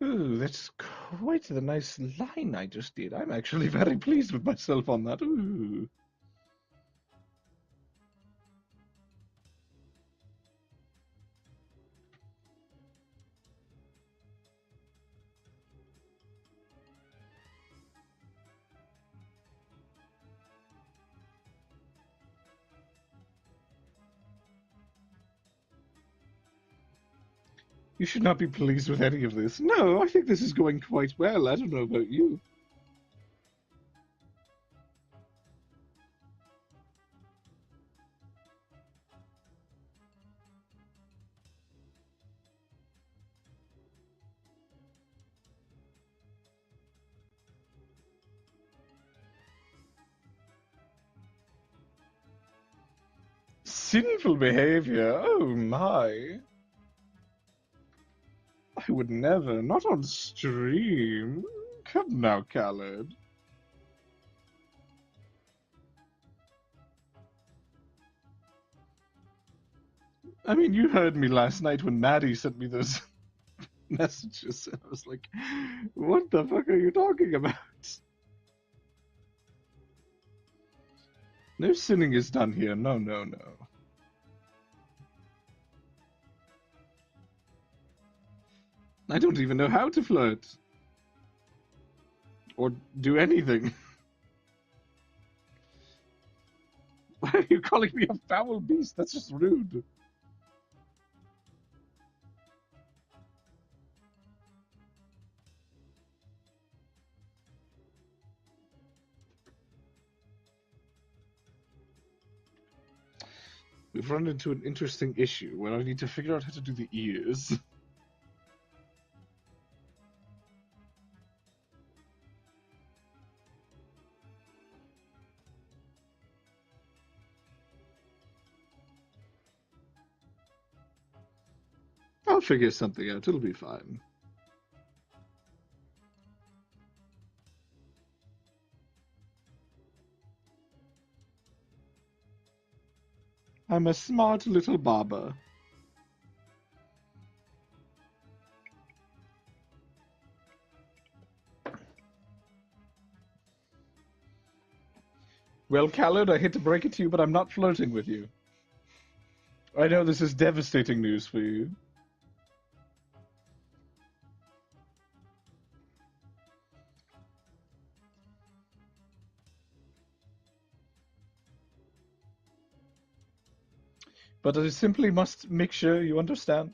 [SPEAKER 1] Ooh, that's quite the nice line I just did. I'm actually very pleased with myself on that. Ooh. You should not be pleased with any of this. No, I think this is going quite well. I don't know about you. Sinful behavior? Oh my. I would never. Not on stream. Come now, Khaled. I mean, you heard me last night when Maddie sent me those messages, and I was like, what the fuck are you talking about? No sinning is done here. No, no, no. I don't even know how to flirt. Or do anything. Why are you calling me a foul beast? That's just rude. We've run into an interesting issue where I need to figure out how to do the ears. I'll figure something out. It'll be fine. I'm a smart little barber. Well, Khaled, I hate to break it to you, but I'm not flirting with you. I know this is devastating news for you. But I simply must make sure you understand.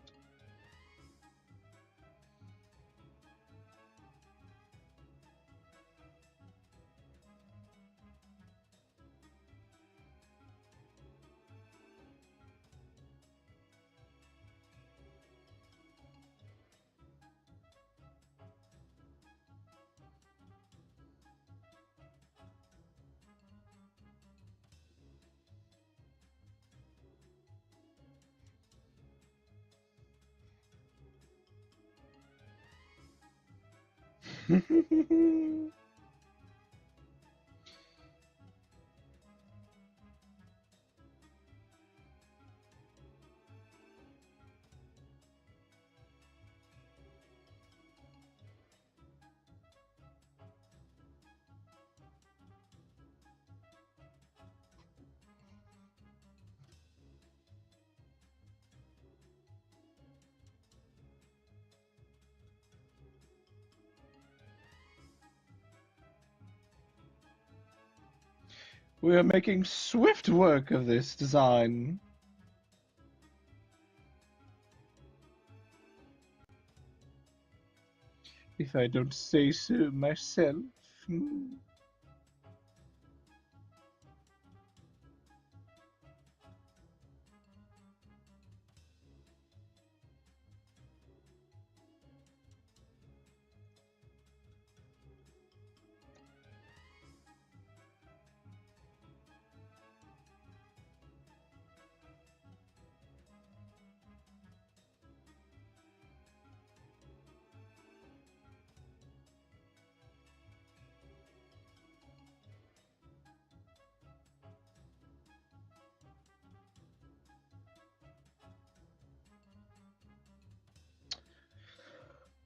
[SPEAKER 1] We are making swift work of this design. If I don't say so myself.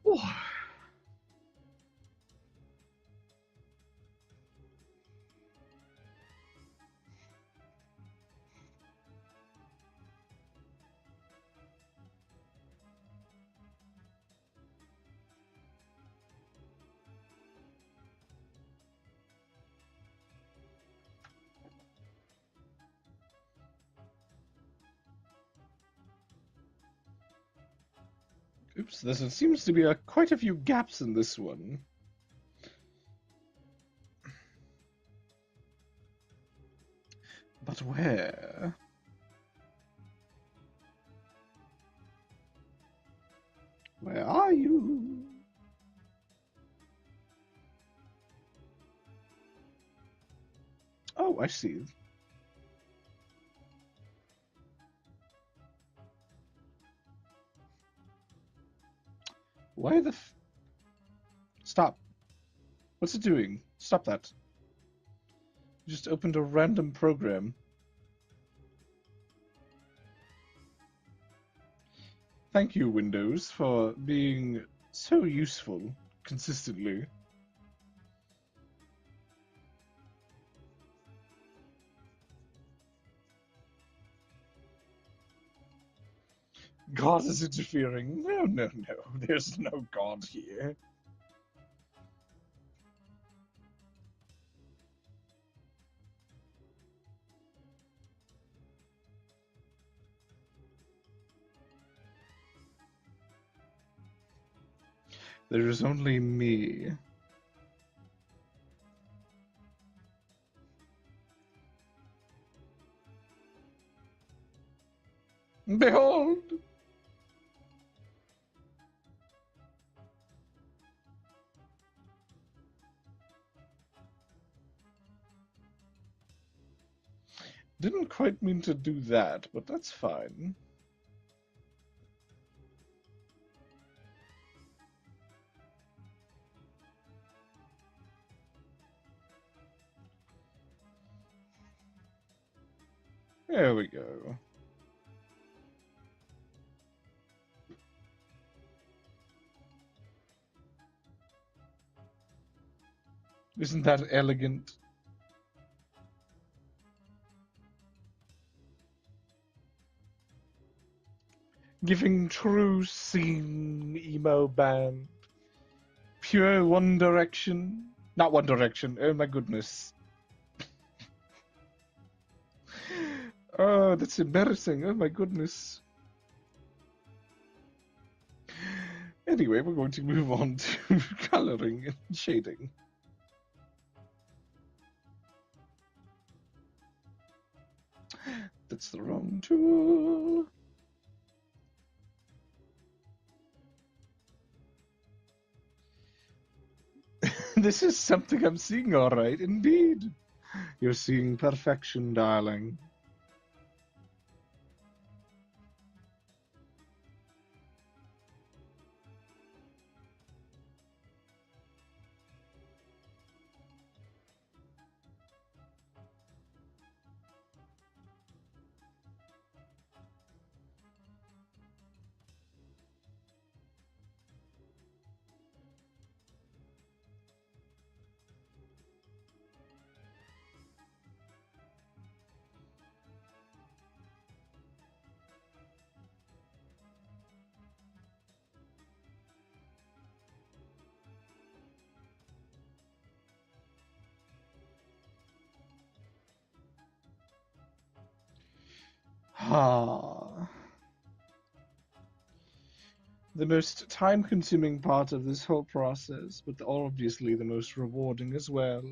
[SPEAKER 1] Oh. Oops, there seems to be quite a few gaps in this one. But where? Where are you? Oh, I see. Why the f... Stop. What's it doing? Stop that. You just opened a random program. Thank you, Windows, for being so useful consistently. God is interfering. No, no, no. There's no God here. There is only me. Behold! Didn't quite mean to do that, but that's fine. There we go. Isn't that elegant? Giving true scene emo band. Pure One Direction. Not One Direction. Oh my goodness. Oh, that's embarrassing. Oh my goodness. Anyway, we're going to move on to coloring and shading. That's the wrong tool. This is something I'm seeing, all right, indeed. You're seeing perfection, darling. Ah. The most time-consuming part of this whole process, but obviously the most rewarding as well.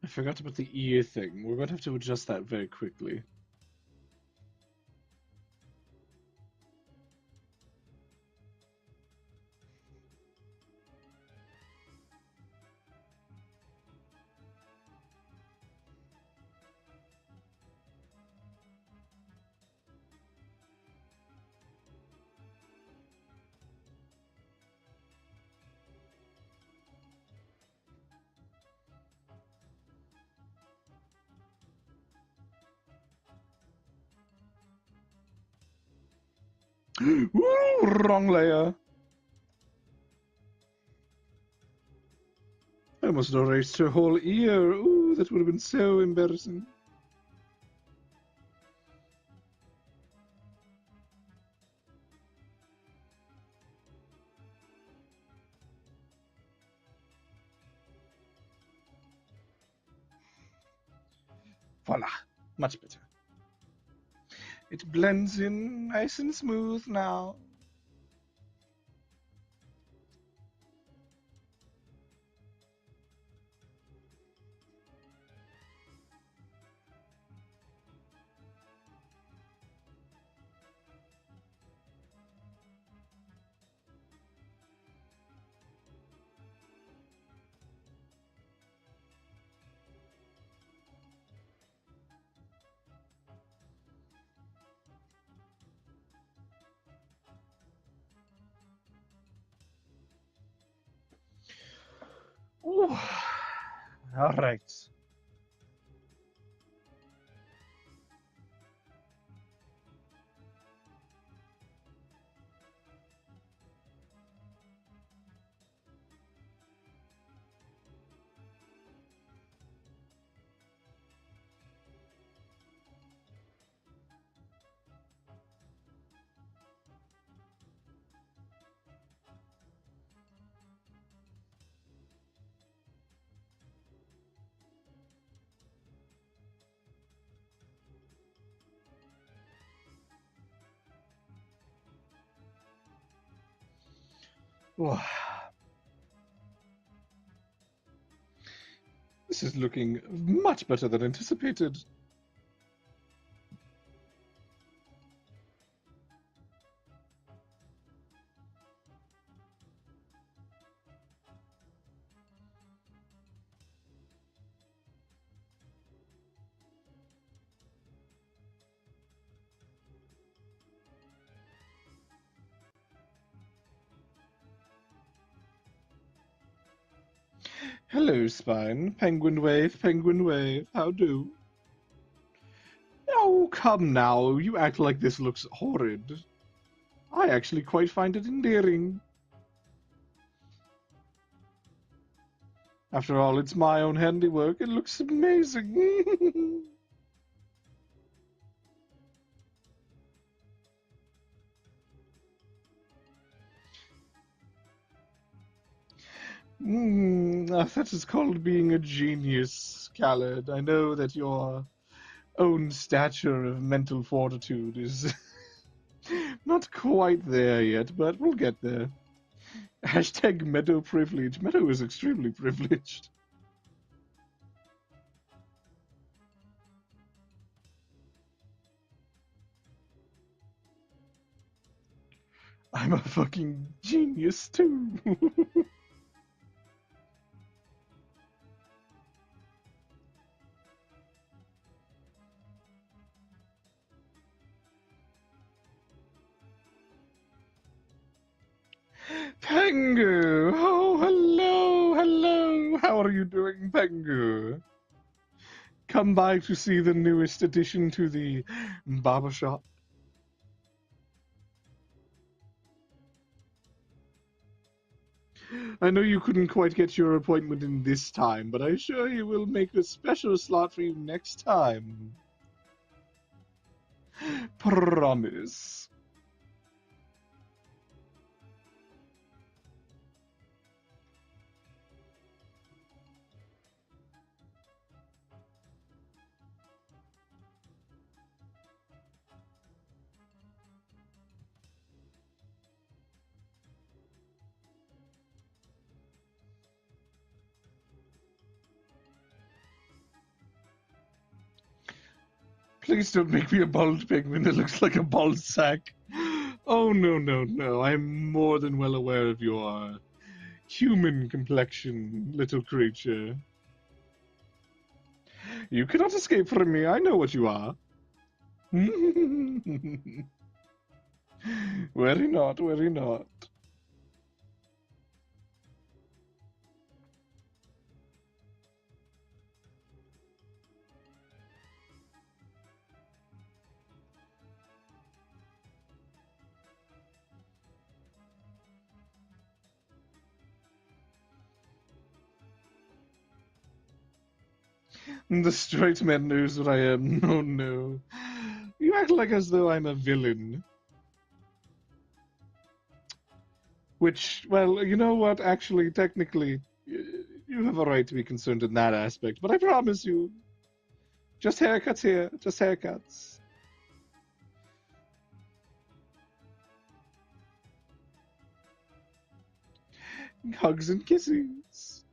[SPEAKER 1] I forgot about the ear thing. We're going to have to adjust that very quickly. Ooh, wrong layer. I almost erased her whole ear. Ooh, that would have been so embarrassing. Voila, much better. It blends in nice and smooth now. Ooh. All right. Wow. This is looking much better than anticipated. Hello, Spine. Penguin wave, how do? Oh, come now, you act like this looks horrid. I actually quite find it endearing. After all, it's my own handiwork. It looks amazing. That is called being a genius, Khaled. I know that your own stature of mental fortitude is not quite there yet, but we'll get there. Hashtag Meadow privilege. Meadow is extremely privileged. I'm a fucking genius too. Pengu! Oh, hello. How are you doing, Pengu? Come by to see the newest addition to the barber shop. I know you couldn't quite get your appointment in this time, but I assure you we'll make a special slot for you next time. Promise. Please don't make me a bald penguin that looks like a bald sack. Oh, no. I'm more than well aware of your human complexion, little creature. You cannot escape from me. I know what you are. Very not, very not. The straight man knows what I am. No. You act like as though I'm a villain. Which, well, you know what? Actually, technically, you have a right to be concerned in that aspect. But I promise you, just haircuts here, just haircuts. Hugs and kisses.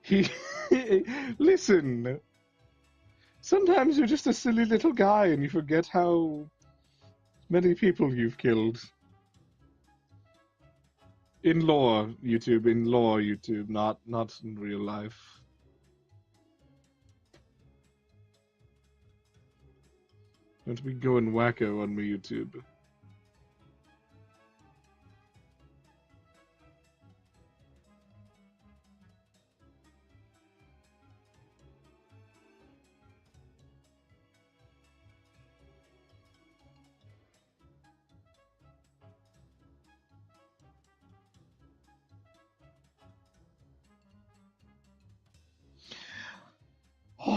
[SPEAKER 1] He, listen. Sometimes you're just a silly little guy and you forget how many people you've killed. In lore, YouTube, not in real life. Don't be going wacko on me, YouTube.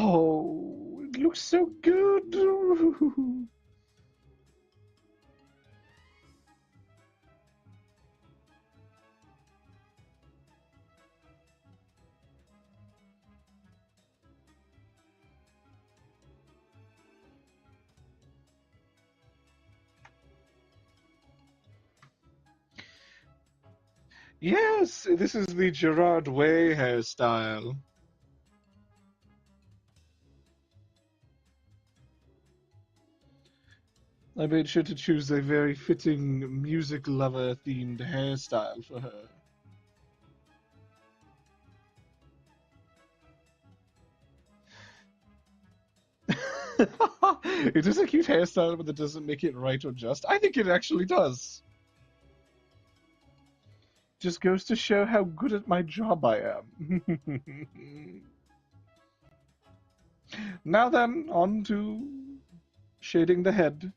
[SPEAKER 1] Oh, it looks so good. Yes, this is the Gerard Way hairstyle. I made sure to choose a very fitting music lover themed hairstyle for her. It is a cute hairstyle, but it doesn't make it right or just. I think it actually does. Just goes to show how good at my job I am. Now then, on to shading the head.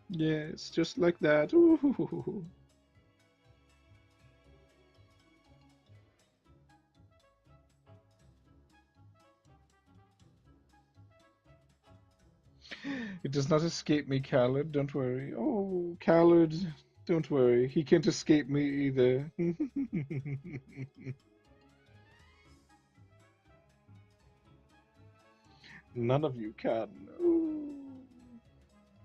[SPEAKER 1] Yes, just like that. Ooh. It does not escape me, Khaled. Don't worry. Oh, Khaled, don't worry. He can't escape me either. None of you can. Ooh.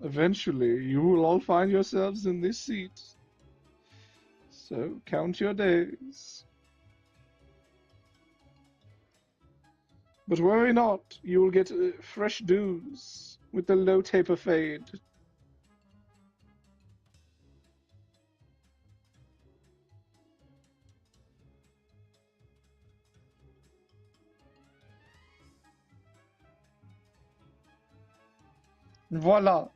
[SPEAKER 1] Eventually, you will all find yourselves in this seat. So count your days. But worry not, you will get fresh dues with the low taper fade. Voila!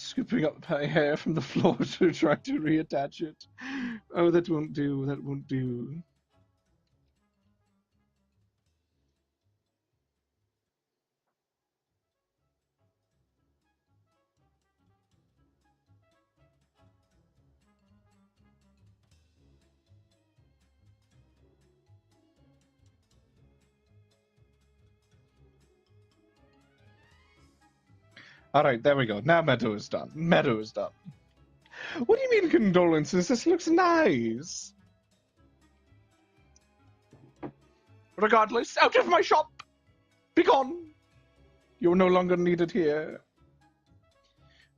[SPEAKER 1] Scooping up my hair from the floor to try to reattach it. Oh, that won't do, that won't do. Alright, there we go. Now Meadow is done. Meadow is done. What do you mean condolences? This looks nice. Regardless, out of my shop! Begone! You're no longer needed here.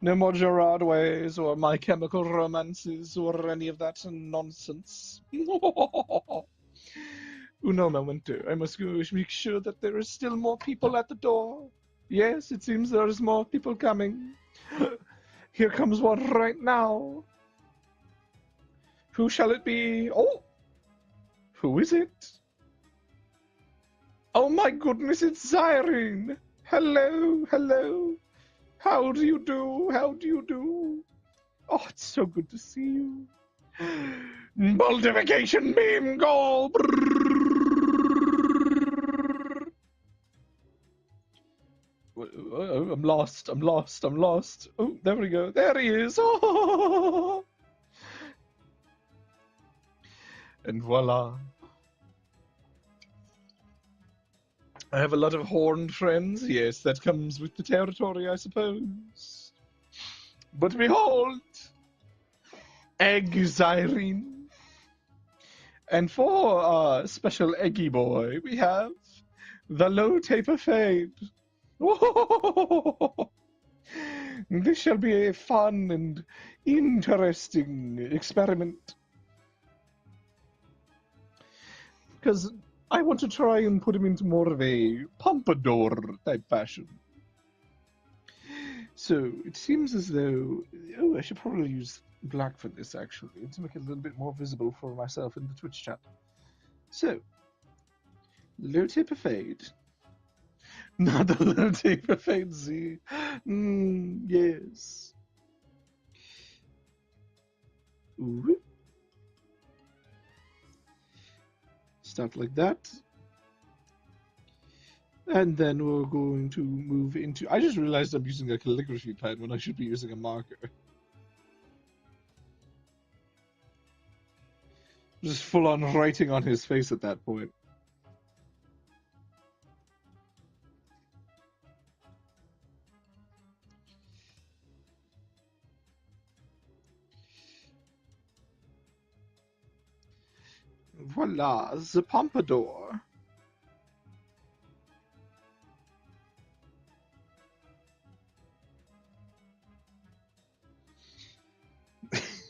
[SPEAKER 1] No more Gerard Ways or My Chemical Romances or any of that nonsense. Uno momento. I must go make sure that there is still more people at the door. Yes, it seems there's more people coming. Here comes one right now. Who shall it be? Oh! Who is it? Oh my goodness, it's Zyrene! Hello, hello. How do you do? How do you do? Oh, it's so good to see you. Multiplication beam go! I'm lost, I'm lost, I'm lost. Oh, there we go. There he is. Oh. And voila. I have a lot of horned friends. Yes, that comes with the territory, I suppose. But behold, Egg Zyrene. And for our special Eggy boy, we have the Low Taper Fade. This shall be a fun and interesting experiment. Because I want to try and put him into more of a pompadour type fashion. So it seems as though, oh, I should probably use black for this actually, to make it a little bit more visible for myself in the Twitch chat. So, low taper fade. Not the low taper fade Z. Yes. Ooh. Start like that. And then we're going to move into... I just realized I'm using a calligraphy pen when I should be using a marker. Just full on writing on his face at that point. Voila, the pompadour.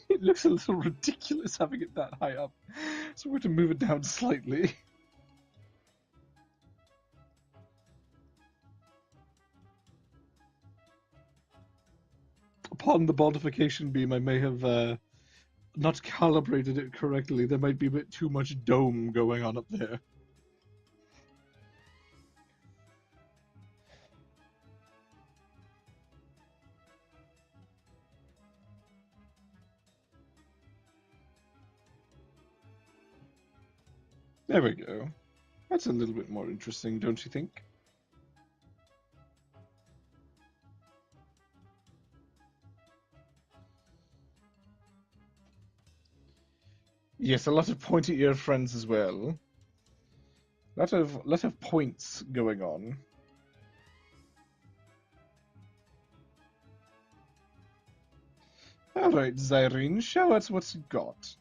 [SPEAKER 1] It looks a little ridiculous having it that high up, so we're going to move it down slightly. Upon the modification beam, I may have not calibrated it correctly. There might be a bit too much dome going on up there. There we go. That's a little bit more interesting, don't you think? Yes, a lot of pointy-eared friends as well. Lot of points going on. All right, Zyrene, show us what you got.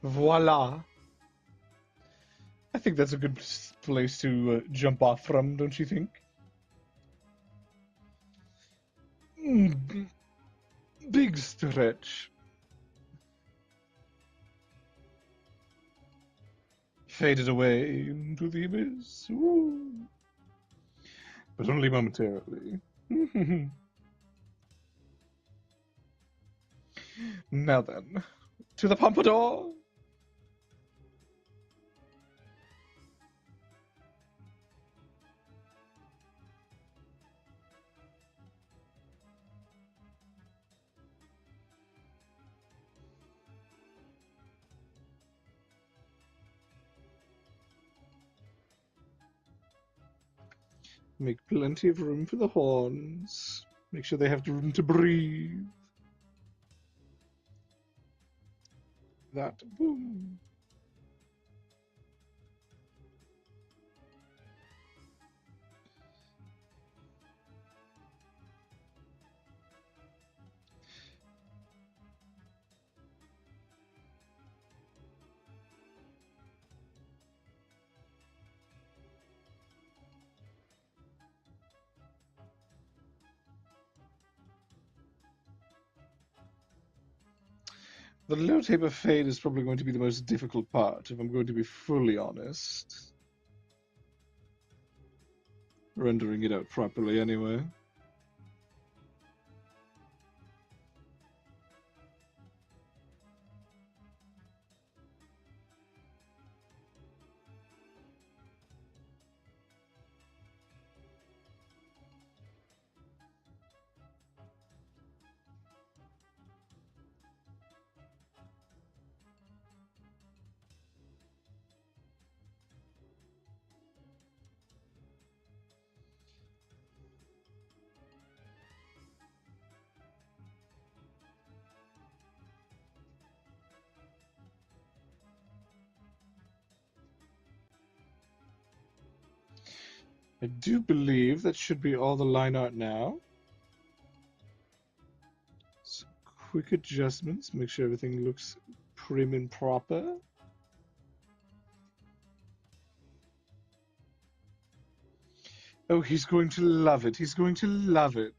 [SPEAKER 1] Voila. I think that's a good place to jump off from, don't you think? Big stretch. Faded away into the abyss. Woo. But only momentarily. Now then, to the pompadour. Make plenty of room for the horns. Make sure they have room to breathe. That boom. The low taper fade is probably going to be the most difficult part, if I'm going to be fully honest. Rendering it out properly, anyway. I do believe that should be all the line art now. Some quick adjustments, make sure everything looks prim and proper. Oh, he's going to love it. He's going to love it.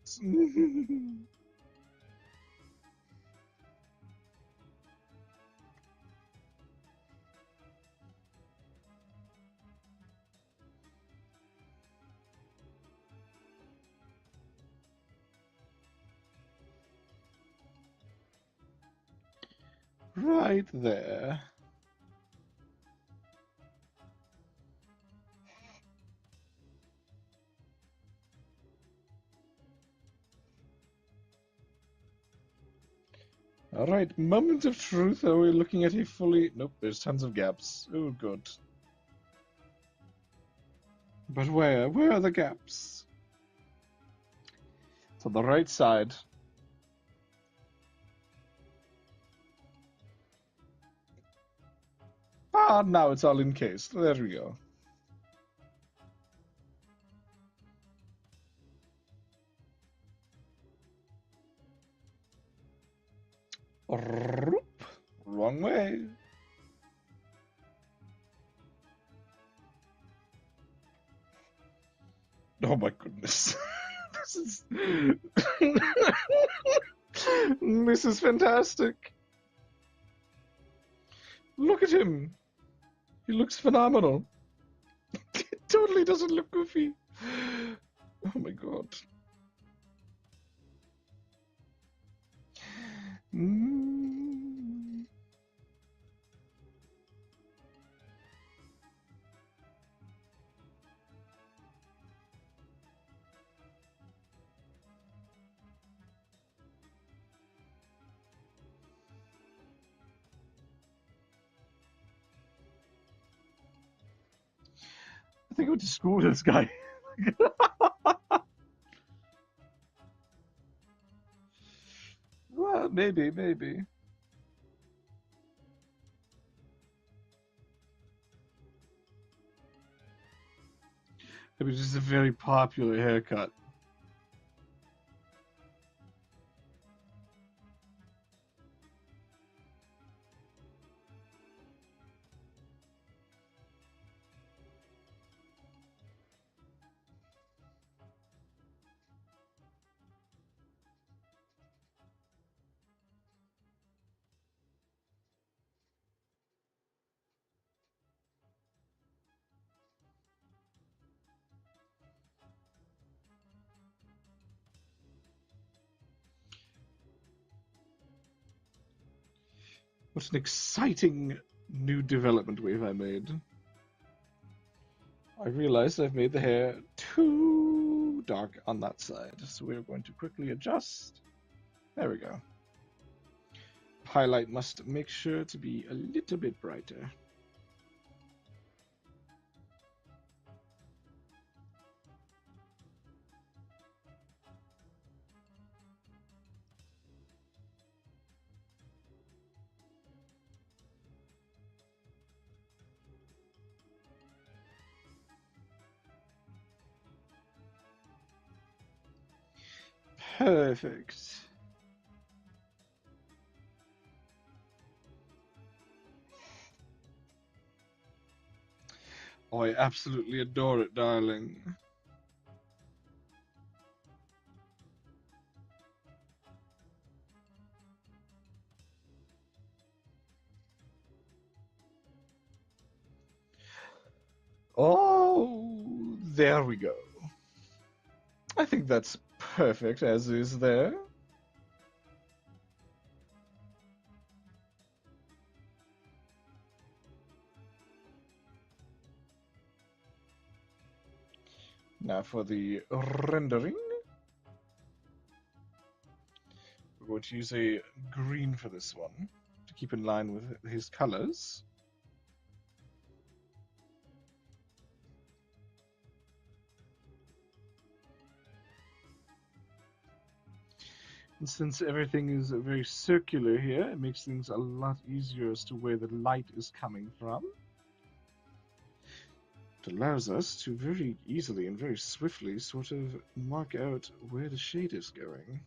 [SPEAKER 1] Right there. All right, moment of truth. Are we looking at a fully... Nope, there's tons of gaps. Oh, good. But where? Where are the gaps? It's on the right side. Ah, now it's all encased. There we go. Wrong way. Oh my goodness. This is... This is fantastic. Look at him. He looks phenomenal. It totally doesn't look goofy. Oh my god. I think I went to school with this guy. Well, maybe. Maybe this is a very popular haircut. What an exciting new development wave I made. I realized I've made the hair too dark on that side, so we're going to quickly adjust. There we go. Highlight must make sure to be a little bit brighter. Perfect. Oh, I absolutely adore it, darling. Oh, there we go. I think that's perfect as is there. Now for the rendering. We're going to use a green for this one to keep in line with his colors. And since everything is very circular here, it makes things a lot easier as to where the light is coming from. It allows us to very easily and very swiftly sort of mark out where the shade is going.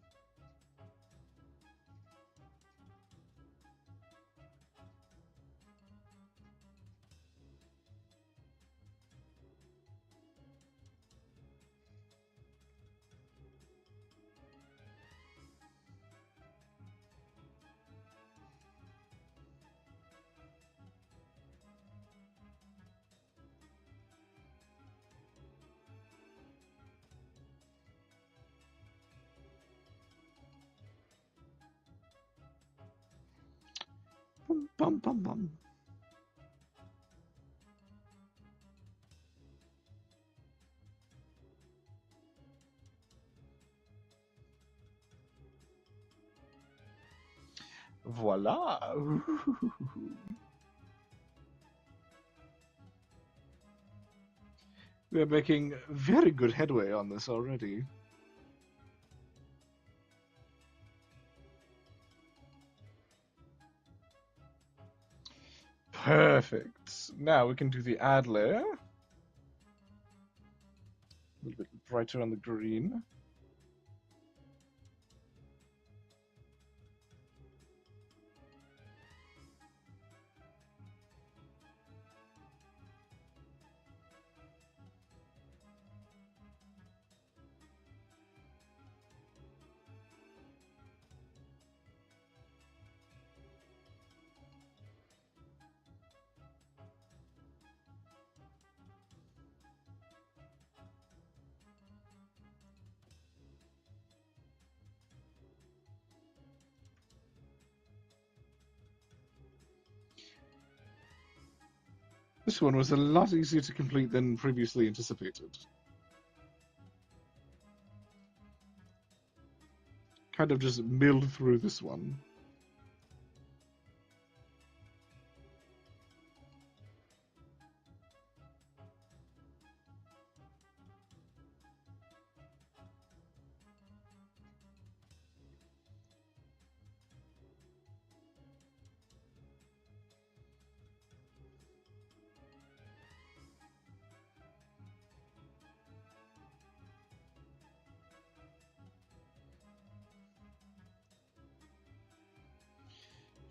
[SPEAKER 1] Bum, bum, bum, bum. Voila! We are making very good headway on this already. Perfect. Now we can do the ad layer. A little bit brighter on the green. This one was a lot easier to complete than previously anticipated. Kind of just milled through this one.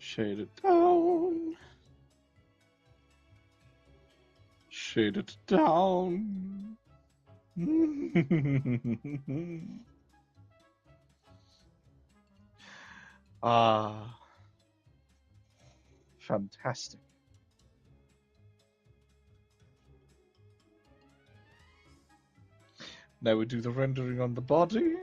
[SPEAKER 1] Shade it down. Shade it down. Ah, fantastic. Now we do the rendering on the body.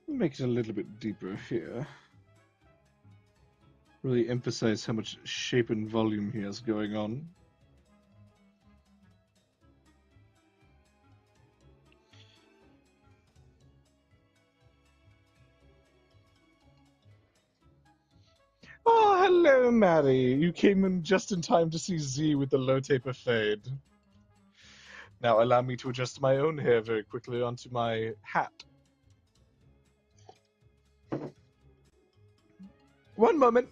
[SPEAKER 1] Make it a little bit deeper here. Really emphasize how much shape and volume he has going on. Oh, hello, Mary. You came in just in time to see Z with the low taper fade. Now allow me to adjust my own hair very quickly onto my hat. One moment.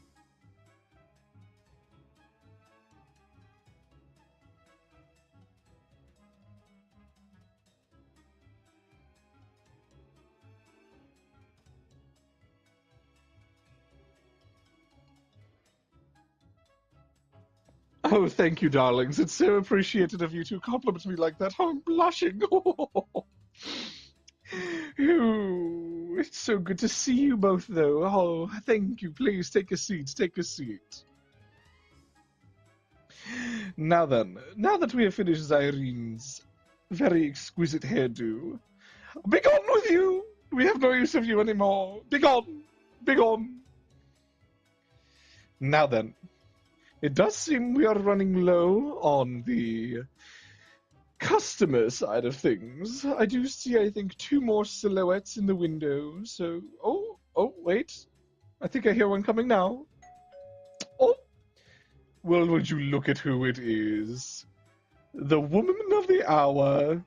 [SPEAKER 1] Oh, thank you, darlings. It's so appreciated of you to compliment me like that. I'm blushing. Ooh, it's so good to see you both, though. Oh, thank you. Please take a seat. Take a seat. Now then, now that we have finished Irene's very exquisite hairdo, begone with you! We have no use of you anymore. Begone! Begone! Now then, it does seem we are running low on the customer side of things, I do see, I think, 2 more silhouettes in the window. So, oh, wait. I think I hear one coming now. Oh, well, would you look at who it is? The woman of the hour,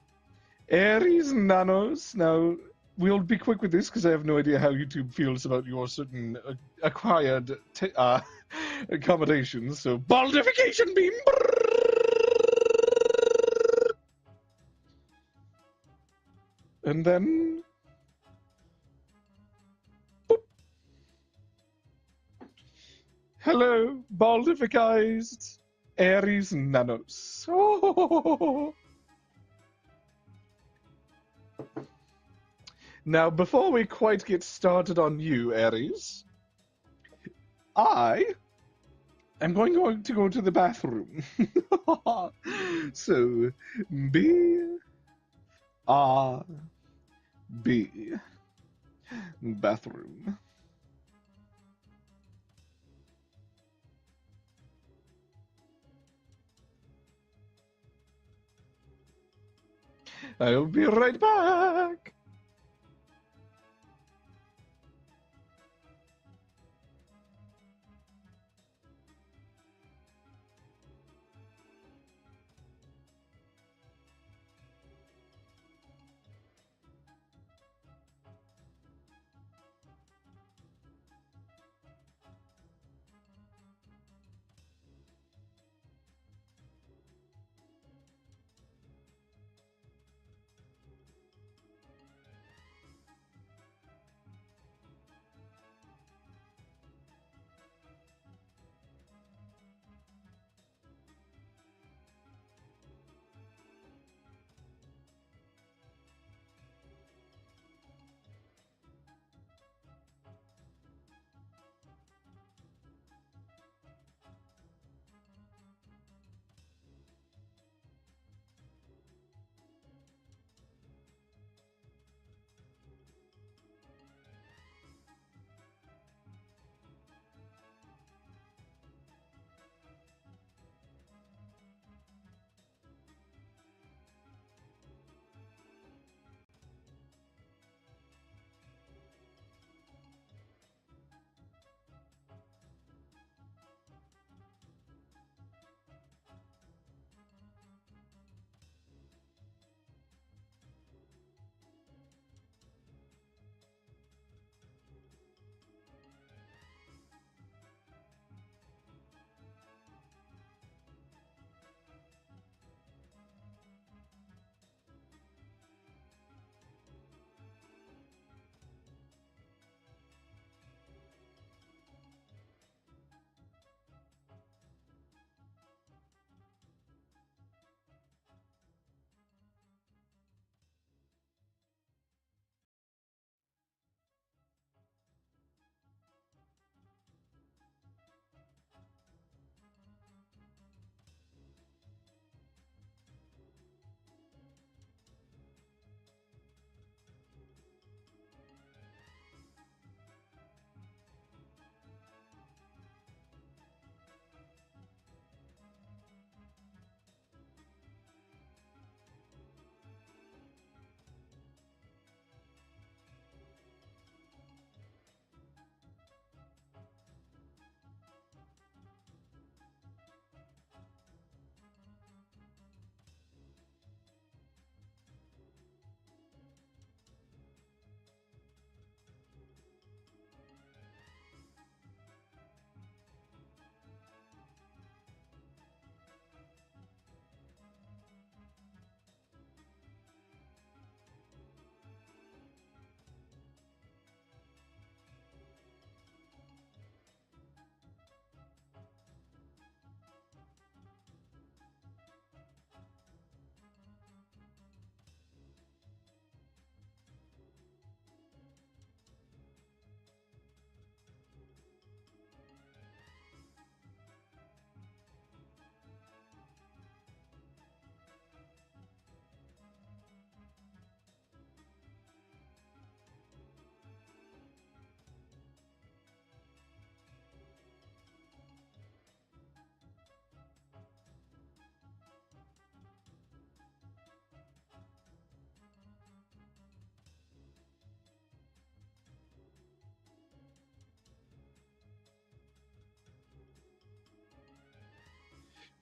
[SPEAKER 1] Aries Nanos. Now, we'll be quick with this because I have no idea how YouTube feels about your certain acquired accommodations. So, baldification beam. And then, boop. Hello, baldificized Aries Nanos. Oh. Now, before we quite get started on you, Aries, I am going to go to the bathroom. So, B, bathroom. I'll be right back.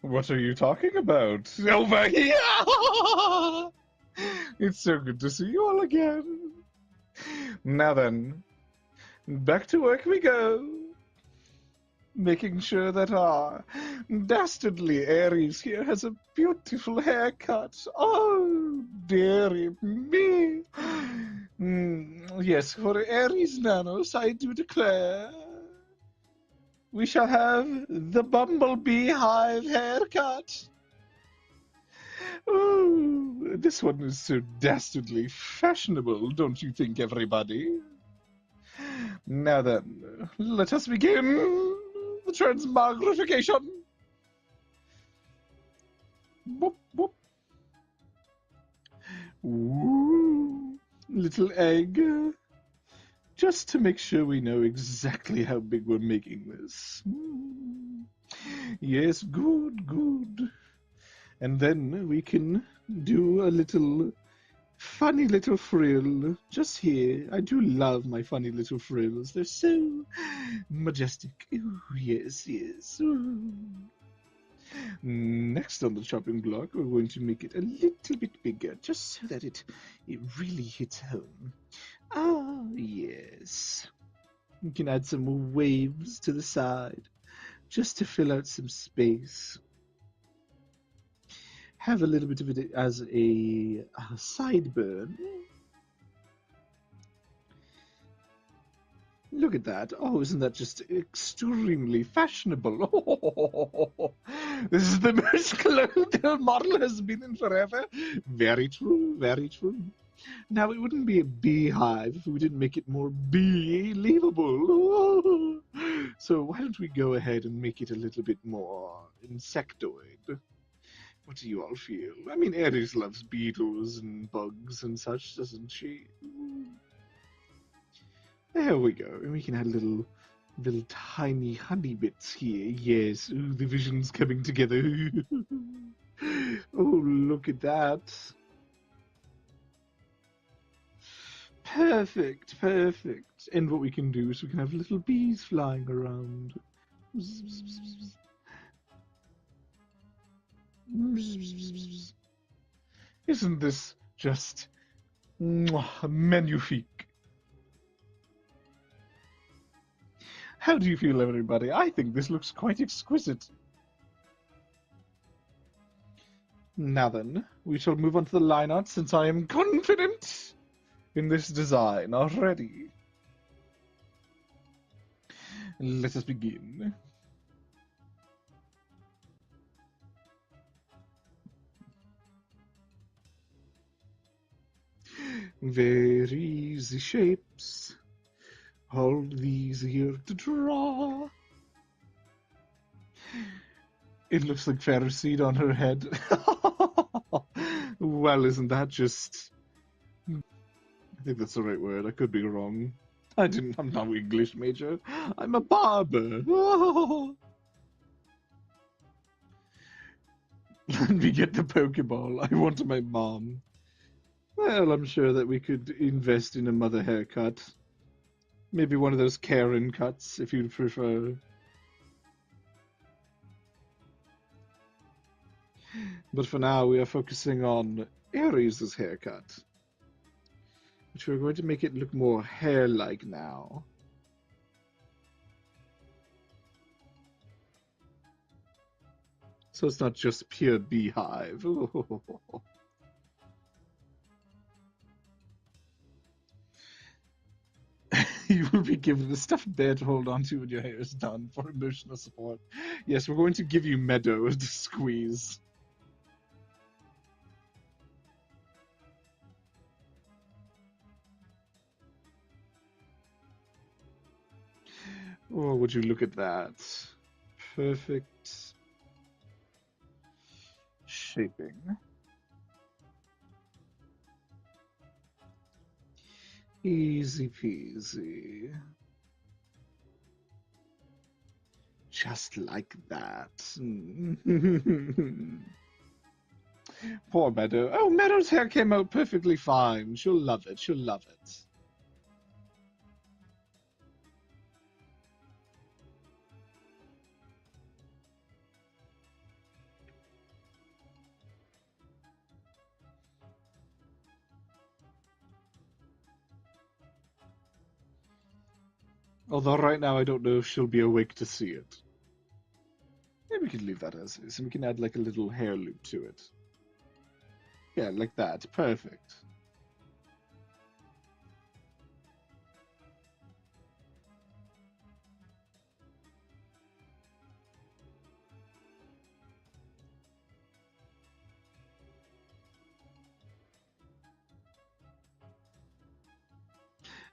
[SPEAKER 1] What are you talking about? Over here! It's so good to see you all again. Now then, back to work we go. Making sure that our dastardly Aries here has a beautiful haircut. Oh, dearie me. Yes, for Aries Nanos, I do declare we shall have the bumblebee hive haircut. Oh, this one is so dastardly fashionable, don't you think, everybody? Now then, let us begin the transmogrification. Boop, boop. Ooh, little egg. Just to make sure we know exactly how big we're making this. Yes, good, good. And then we can do a little funny little frill just here. I do love my funny little frills. They're so majestic. Ooh, yes, yes. Ooh. Next on the chopping block, we're going to make it a little bit bigger, just so that it really hits home. Ah, yes. We can add some more waves to the side, just to fill out some space. Have a little bit of it as a sideburn. Look at that. Oh, isn't that just extremely fashionable? This is the most clothed the model has been in forever. Very true, very true. Now, it wouldn't be a beehive if we didn't make it more believable. So why don't we go ahead and make it a little bit more insectoid? What do you all feel? I mean, Aries loves beetles and bugs and such, doesn't she? There we go. And we can add little tiny honey bits here. Yes, ooh, the vision's coming together. Oh, look at that. Perfect, perfect. And what we can do is we can have little bees flying around. Isn't this just magnifique? How do you feel, everybody? I think this looks quite exquisite. Now then, we shall move on to the line art, since I am confident in this design already. Let us begin. Very easy shapes. All these here to draw. It looks like Pharisee on her head. Well, isn't that just... I think that's the right word. I could be wrong. I'm not an English major. I'm a barber. Let me get the Pokeball. I want my mom. Well, I'm sure that we could invest in a mother haircut. Maybe one of those Karen cuts, if you'd prefer. But for now, we are focusing on Aries' haircut, which we're going to make it look more hair-like now. So it's not just pure beehive. You will be given the stuffed bear to hold on to when your hair is done for emotional support. Yes, we're going to give you Meadow to squeeze. Oh, would you look at that? Perfect shaping. Easy peasy. Just like that. Poor Meadow. Oh, Meadow's hair came out perfectly fine. She'll love it. She'll love it. Although right now I don't know if she'll be awake to see it. Maybe we can leave that as is, and we can add like a little hair loop to it. Yeah, like that. Perfect.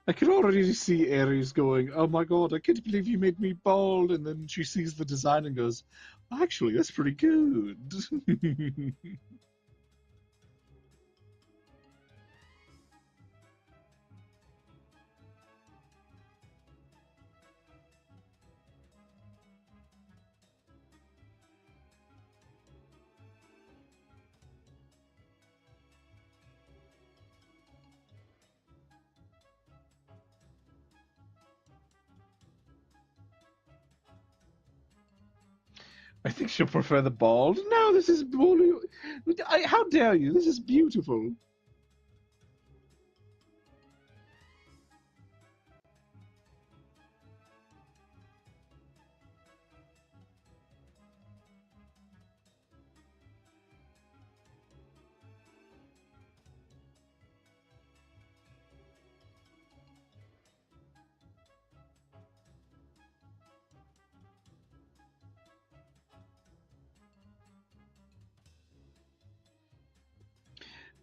[SPEAKER 1] I can already see Aries going, "Oh my god, I can't believe you made me bald," and then she sees the design and goes, "Actually, that's pretty good." I think she'll prefer the bald. No, this is how dare you? This is beautiful.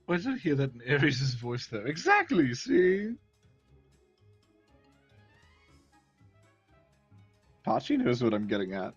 [SPEAKER 1] Why did I hear that in Aries' voice though? Exactly, see? Pachi knows what I'm getting at.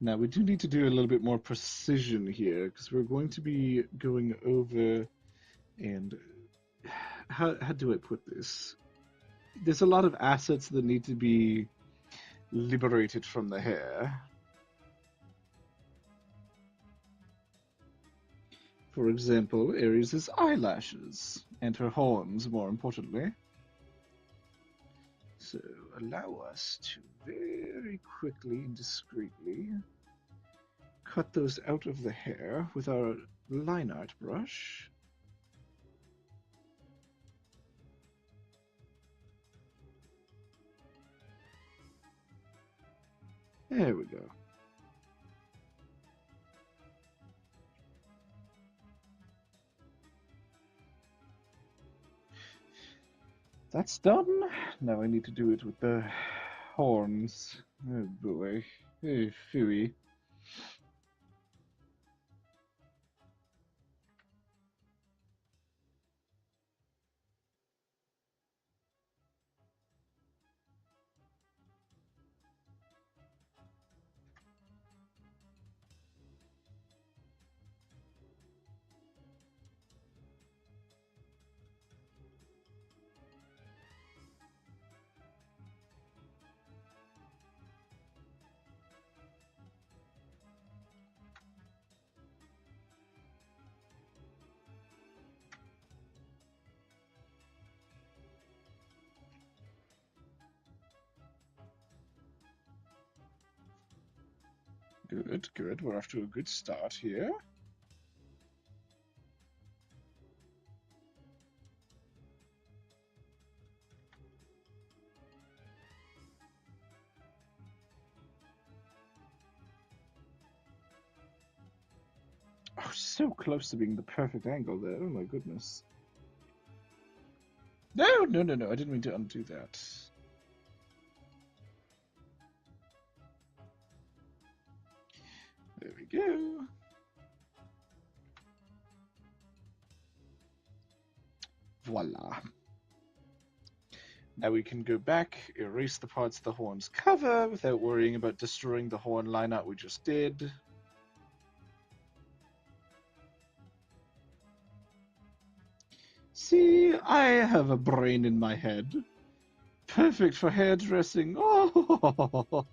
[SPEAKER 1] Now we do need to do a little bit more precision here because we're going to be going over and how do I put this? There's a lot of assets that need to be liberated from the hair. For example, Aries' eyelashes and her horns, more importantly. So allow us to very quickly and discreetly cut those out of the hair with our line art brush. There we go. That's done. Now I need to do it with the horns. Oh boy. Oh, phooey. Good, good. We're off to a good start here. Oh, so close to being the perfect angle there. Oh my goodness. No, no, no, no. I didn't mean to undo that. There we go. Voila. Now we can go back, erase the parts the horns cover without worrying about destroying the horn line art we just did. See, I have a brain in my head. Perfect for hairdressing. Oh!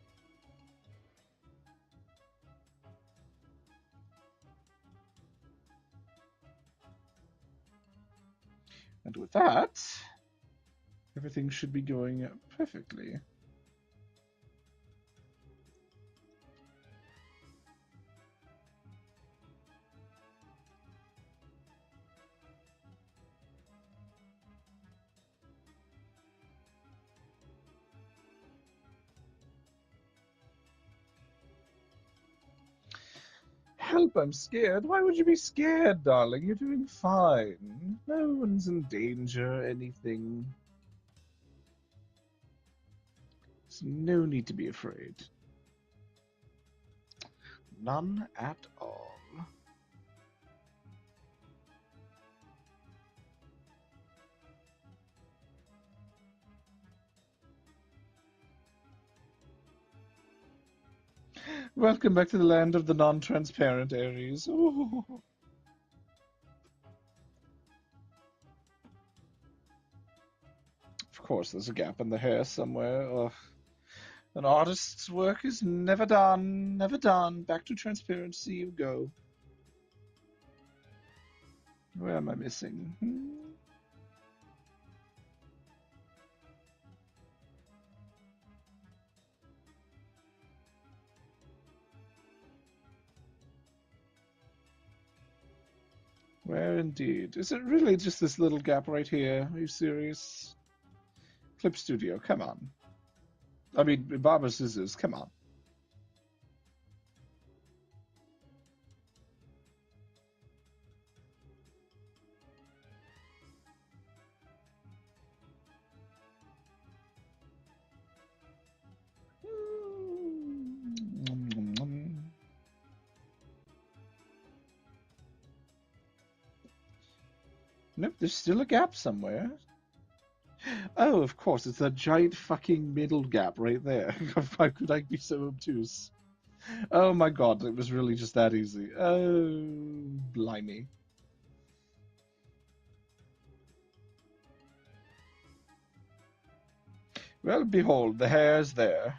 [SPEAKER 1] And with that, Everything should be going perfectly. Help, I'm scared. Why would you be scared, darling? You're doing fine. No one's in danger, anything. There's no need to be afraid. None at all. Welcome back to the land of the non-transparent Aries. Ooh. Of course, there's a gap in the hair somewhere. Ugh. An artist's work is never done, never done. Back to transparency you go. Where am I missing? Where indeed? Is it really just this little gap right here? Are you serious? Clip Studio, come on. I mean, Barber Scissors, come on. Nope, there's still a gap somewhere. Oh, of course, it's that giant fucking middle gap right there. Why could I be so obtuse? Oh my god, it was really just that easy. Oh, blimey. Well, behold, the hair's there.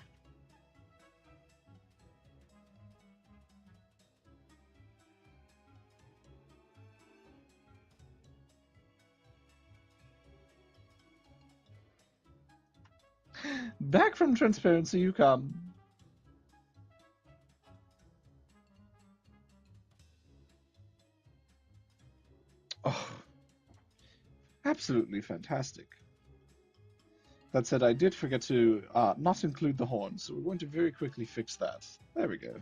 [SPEAKER 1] Back from transparency you come. Oh, absolutely fantastic. That said, I did forget to not include the horns, so we're going to very quickly fix that. There we go.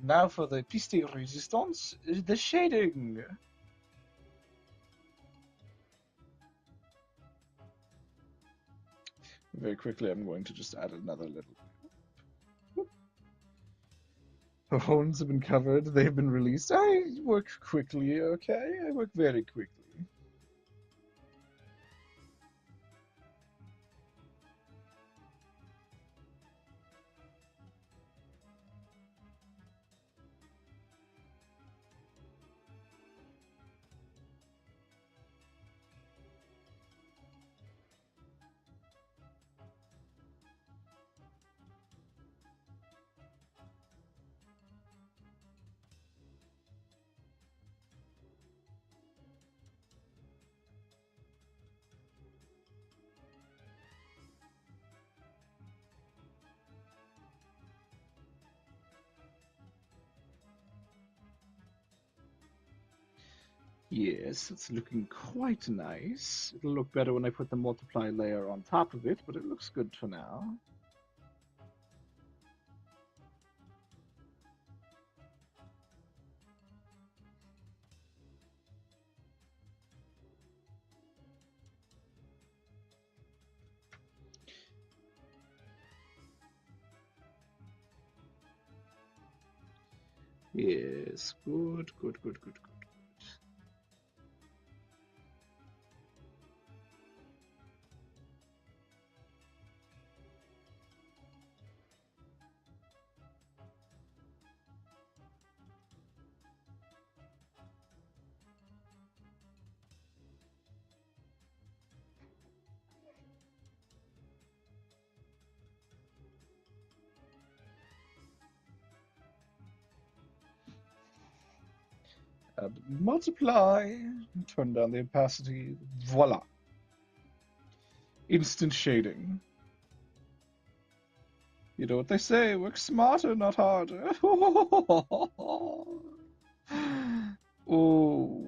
[SPEAKER 1] Now for the pièce de résistance, the shading. Very quickly, I'm going to just add another little. The horns have been covered, they've been released. I work quickly, okay? I work very quickly. Yes, it's looking quite nice. It'll look better when I put the multiply layer on top of it, but it looks good for now. Yes, good, good, good, good, good. Multiply. Turn down the opacity. Voila. Instant shading. You know what they say, work smarter, not harder. Oh.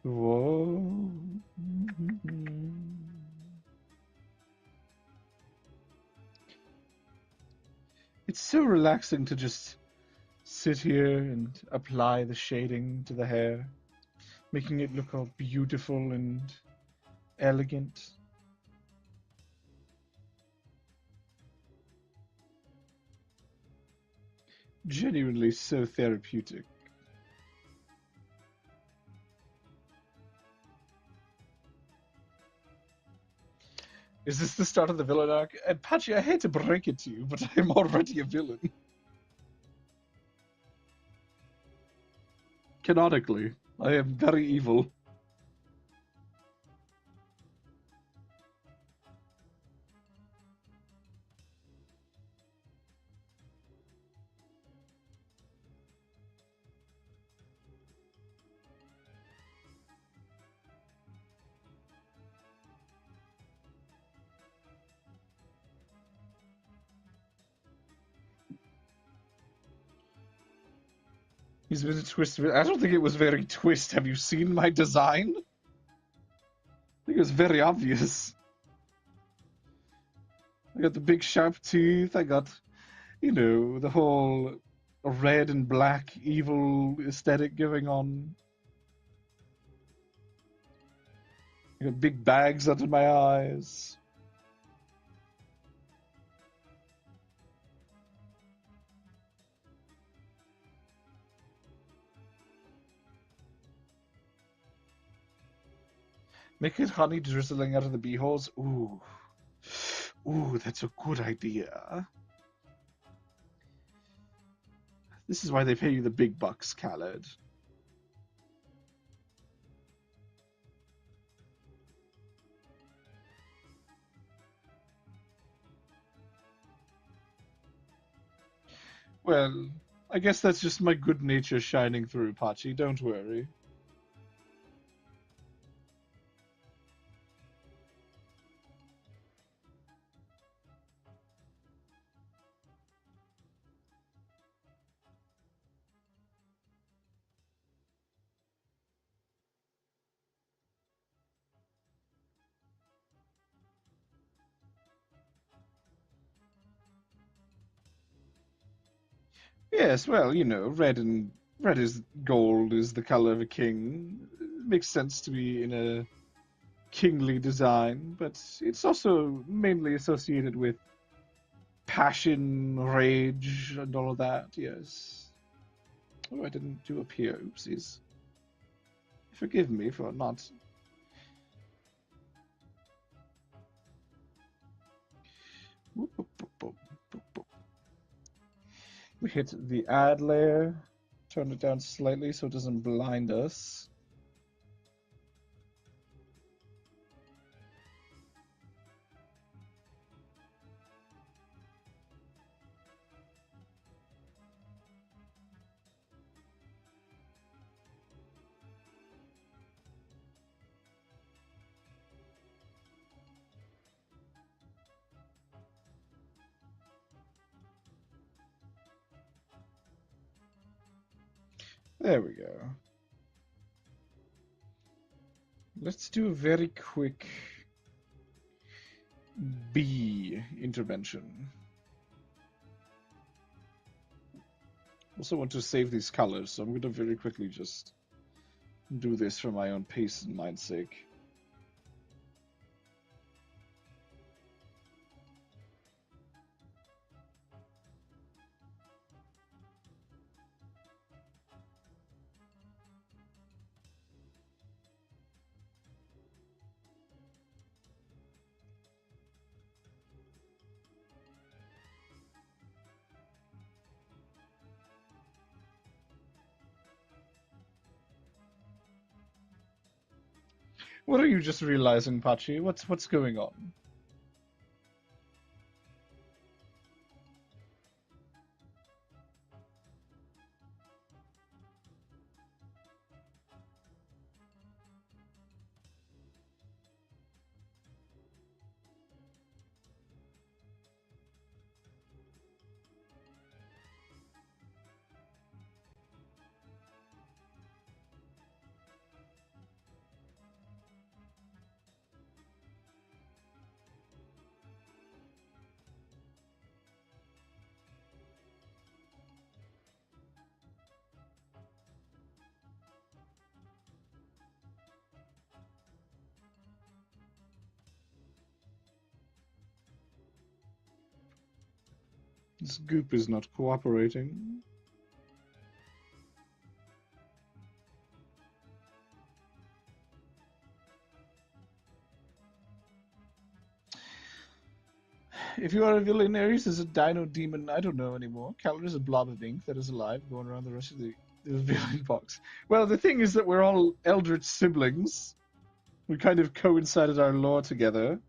[SPEAKER 1] Whoa. It's so relaxing to just sit here and apply the shading to the hair, making it look all beautiful and elegant. Genuinely so therapeutic. Is this the start of the villain arc? And Patchy, I hate to break it to you, but I'm already a villain. Canonically, I am very evil. He's been a twist. I don't think it was very twist. Have you seen my design? I think it was very obvious. I got the big sharp teeth. I got, you know, the whole red and black evil aesthetic going on. I got big bags under my eyes. Make it honey drizzling out of the beeholes. Ooh. Ooh, that's a good idea. This is why they pay you the big bucks, Khaled. Well, I guess that's just my good nature shining through, Pachi. Don't worry. Yes, well, you know, red is gold is the color of a king. It makes sense to be in a kingly design, but it's also mainly associated with passion, rage, and all of that, yes. Oh, I didn't do up here. Oopsies. Forgive me for not. We hit the add layer, turn it down slightly so it doesn't blind us. There we go. Let's do a very quick B intervention. Also want to save these colors, so I'm going to very quickly just do this for my own pace and mind's sake. What are you just realizing, Pachi? What's going on? This goop is not cooperating. If you are a villain, Ares is a dino demon. I don't know anymore. Calor is a blob of ink that is alive, going around the rest of the villain box. Well, the thing is that we're all eldritch siblings. We kind of coincided our lore together.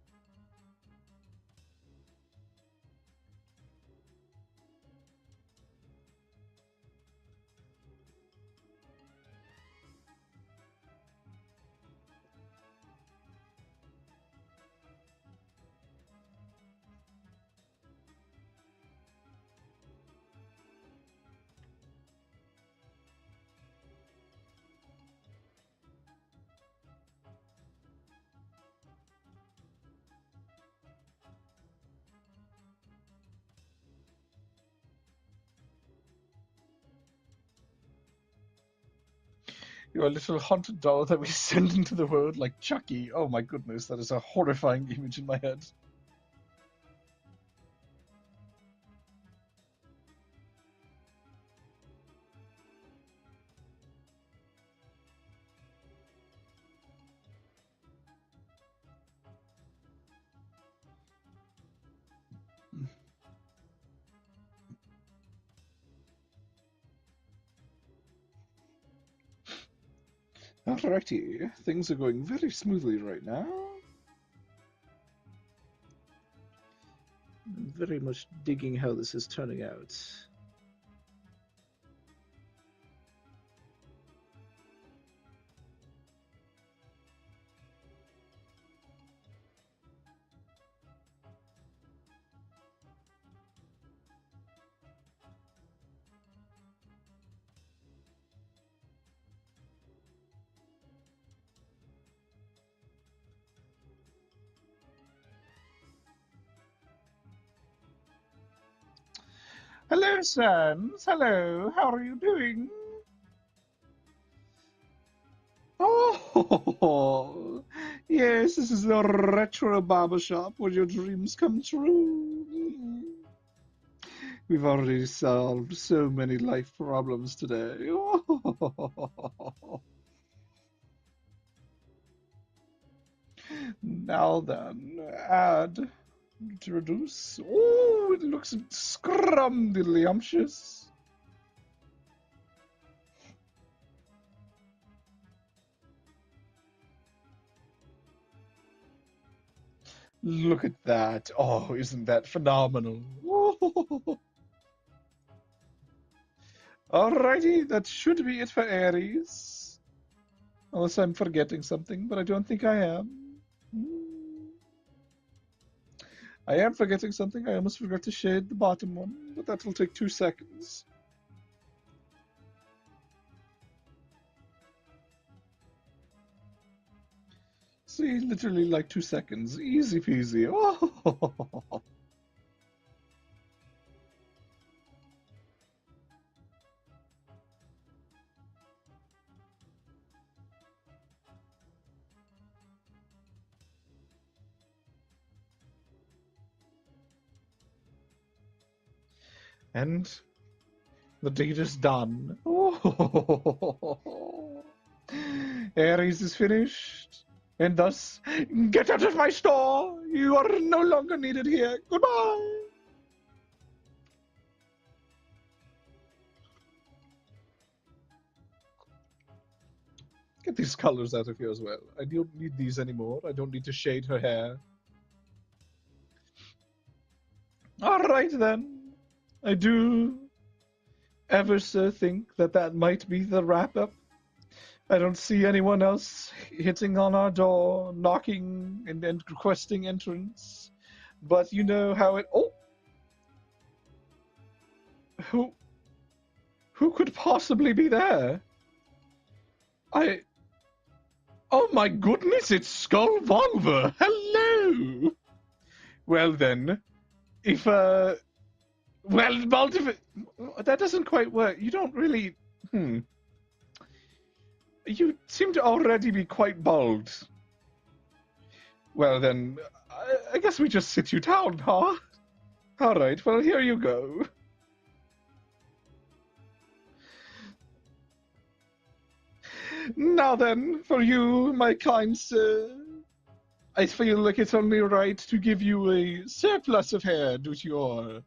[SPEAKER 1] You're a little haunted doll that we send into the world like Chucky. Oh my goodness, that is a horrifying image in my head. Alrighty, things are going very smoothly right now. I'm very much digging how this is turning out. Hello, Sans. Hello. How are you doing? Oh, yes, this is the retro barbershop where your dreams come true. We've already solved so many life problems today. Now then, add, introduce. Oh, it looks scrumdiddlyumptious. Look at that. Oh, isn't that phenomenal? Alrighty, that should be it for Aries. Unless I'm forgetting something, but I don't think I am. I am forgetting something. I almost forgot to shade the bottom one, but that will take 2 seconds. See, literally like 2 seconds. Easy peasy. Oh. And the deed is done. Oh. Ares is finished, and thus, get out of my store! You are no longer needed here. Goodbye! Get these colors out of here as well. I don't need these anymore. I don't need to shade her hair. Alright then. I do ever so think that that might be the wrap-up. I don't see anyone else hitting on our door, knocking and requesting entrance. But you know how it... Oh! Who could possibly be there? Oh my goodness, it's Skull Volver! Hello! Well then, if, well, that doesn't quite work. You don't really... You seem to already be quite bald. Well then, I guess we just sit you down, huh? Alright, well here you go. Now then, for you, my kind sir, I feel like it's only right to give you a surplus of hair due to your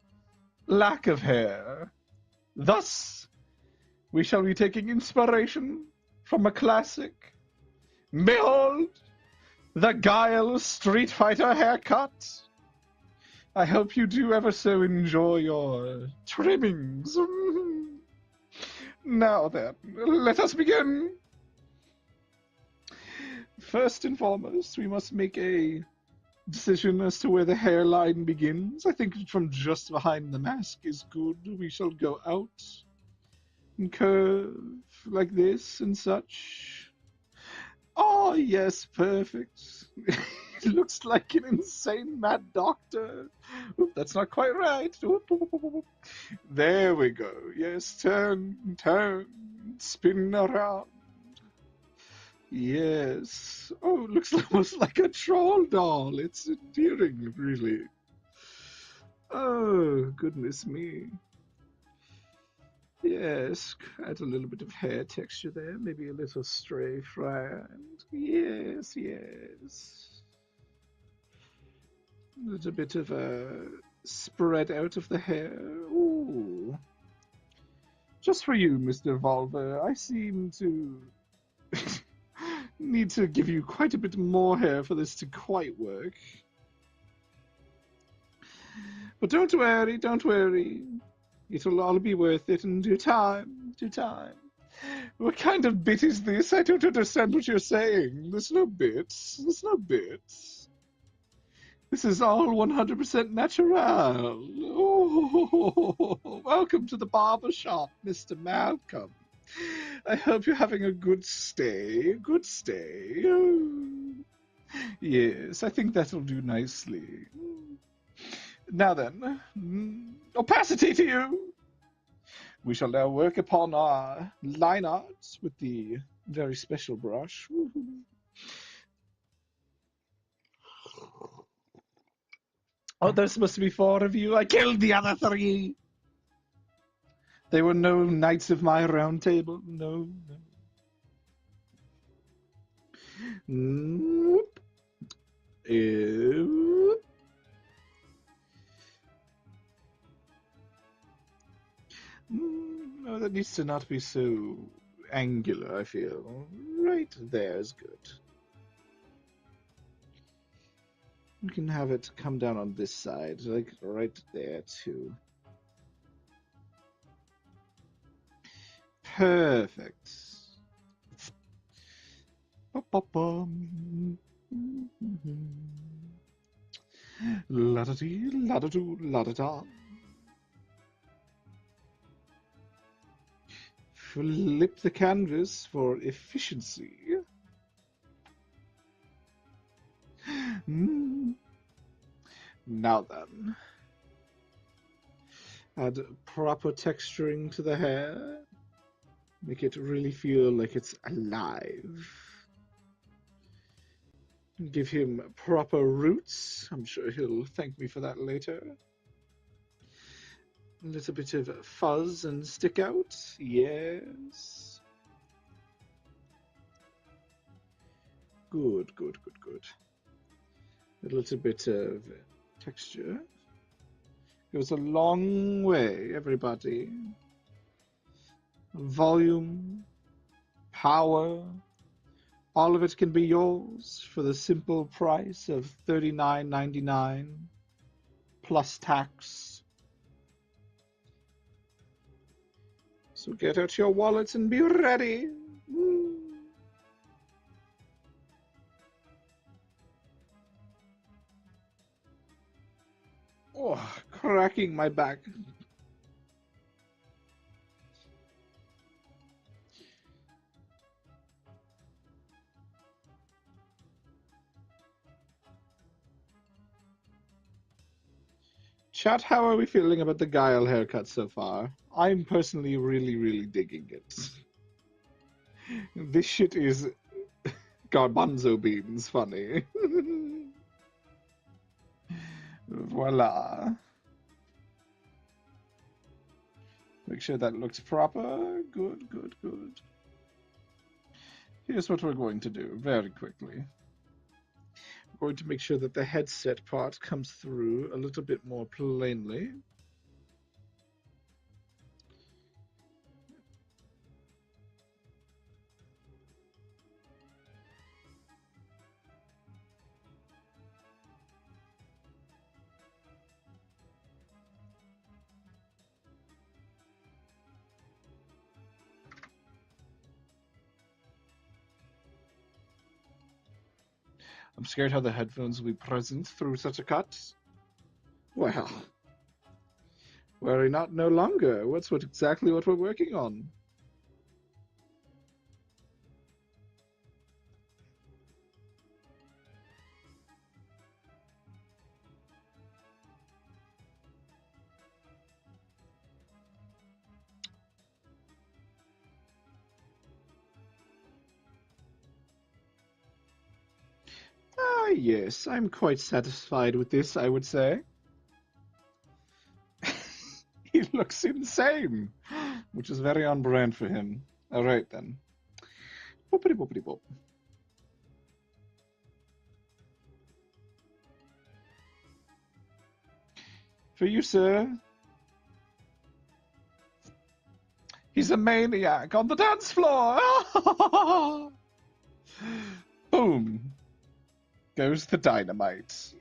[SPEAKER 1] lack of hair. Thus, we shall be taking inspiration from a classic. Behold, the Guile Street Fighter haircut. I hope you do ever so enjoy your trimmings. Now then, let us begin. First and foremost, we must make a decision as to where the hairline begins. I think from just behind the mask is good. We shall go out and curve like this and such. Oh, yes, perfect. It looks like an insane mad doctor. Oop, that's not quite right. Oop, oop, oop, oop. There we go. Yes, turn, spin around. Yes. Oh, it looks almost like a troll doll. It's endearing, really. Oh, goodness me. Yes, add a little bit of hair texture there, maybe a little stray front. Yes, yes. A little bit of a spread out of the hair. Ooh. Just for you, Mr. Volver, I seem to need to give you quite a bit more hair for this to quite work. But don't worry, don't worry. It'll all be worth it in due time, due time. What kind of bit is this? I don't understand what you're saying. There's no bits. There's no bits. This is all 100% natural. Oh, welcome to the barber shop, Mr. Malcolm. I hope you're having a good stay. Good stay. Yes, I think that'll do nicely. Now then, opacity to you! We shall now work upon our line arts with the very special brush. Oh, there's supposed to be 4 of you. I killed the other 3. They were no knights of my round table. No, no. Nope. No, that needs to not be so angular, I feel. Right there is good. We can have it come down on this side, like right there too. Perfect. La-da-dee, la-da-doo, la-da-da. Flip the canvas for efficiency. Now then, add proper texturing to the hair. Make it really feel like it's alive. Give him proper roots. I'm sure he'll thank me for that later. A little bit of fuzz and stick out. Yes. Good, good, good, good. A little bit of texture. Goes a long way, everybody. Volume, power, all of it can be yours for the simple price of $39.99 plus tax. So get out your wallets and be ready. Woo. Oh, cracking my back. Chat, how are we feeling about the Guile haircut so far? I'm personally really digging it. This shit is garbanzo beans funny. Voila. Make sure that looks proper. Good, good, good. Here's what we're going to do very quickly. We're going to make sure that the headset part comes through a little bit more plainly. I'm scared how the headphones will be present through such a cut. Well, worry not no longer. What's exactly what we're working on? Ah, yes, I'm quite satisfied with this, I would say. He looks insane, which is very on brand for him. All right, then. Boopity boopity boop. For you, sir. He's a maniac on the dance floor. Boom. Goes the dynamite.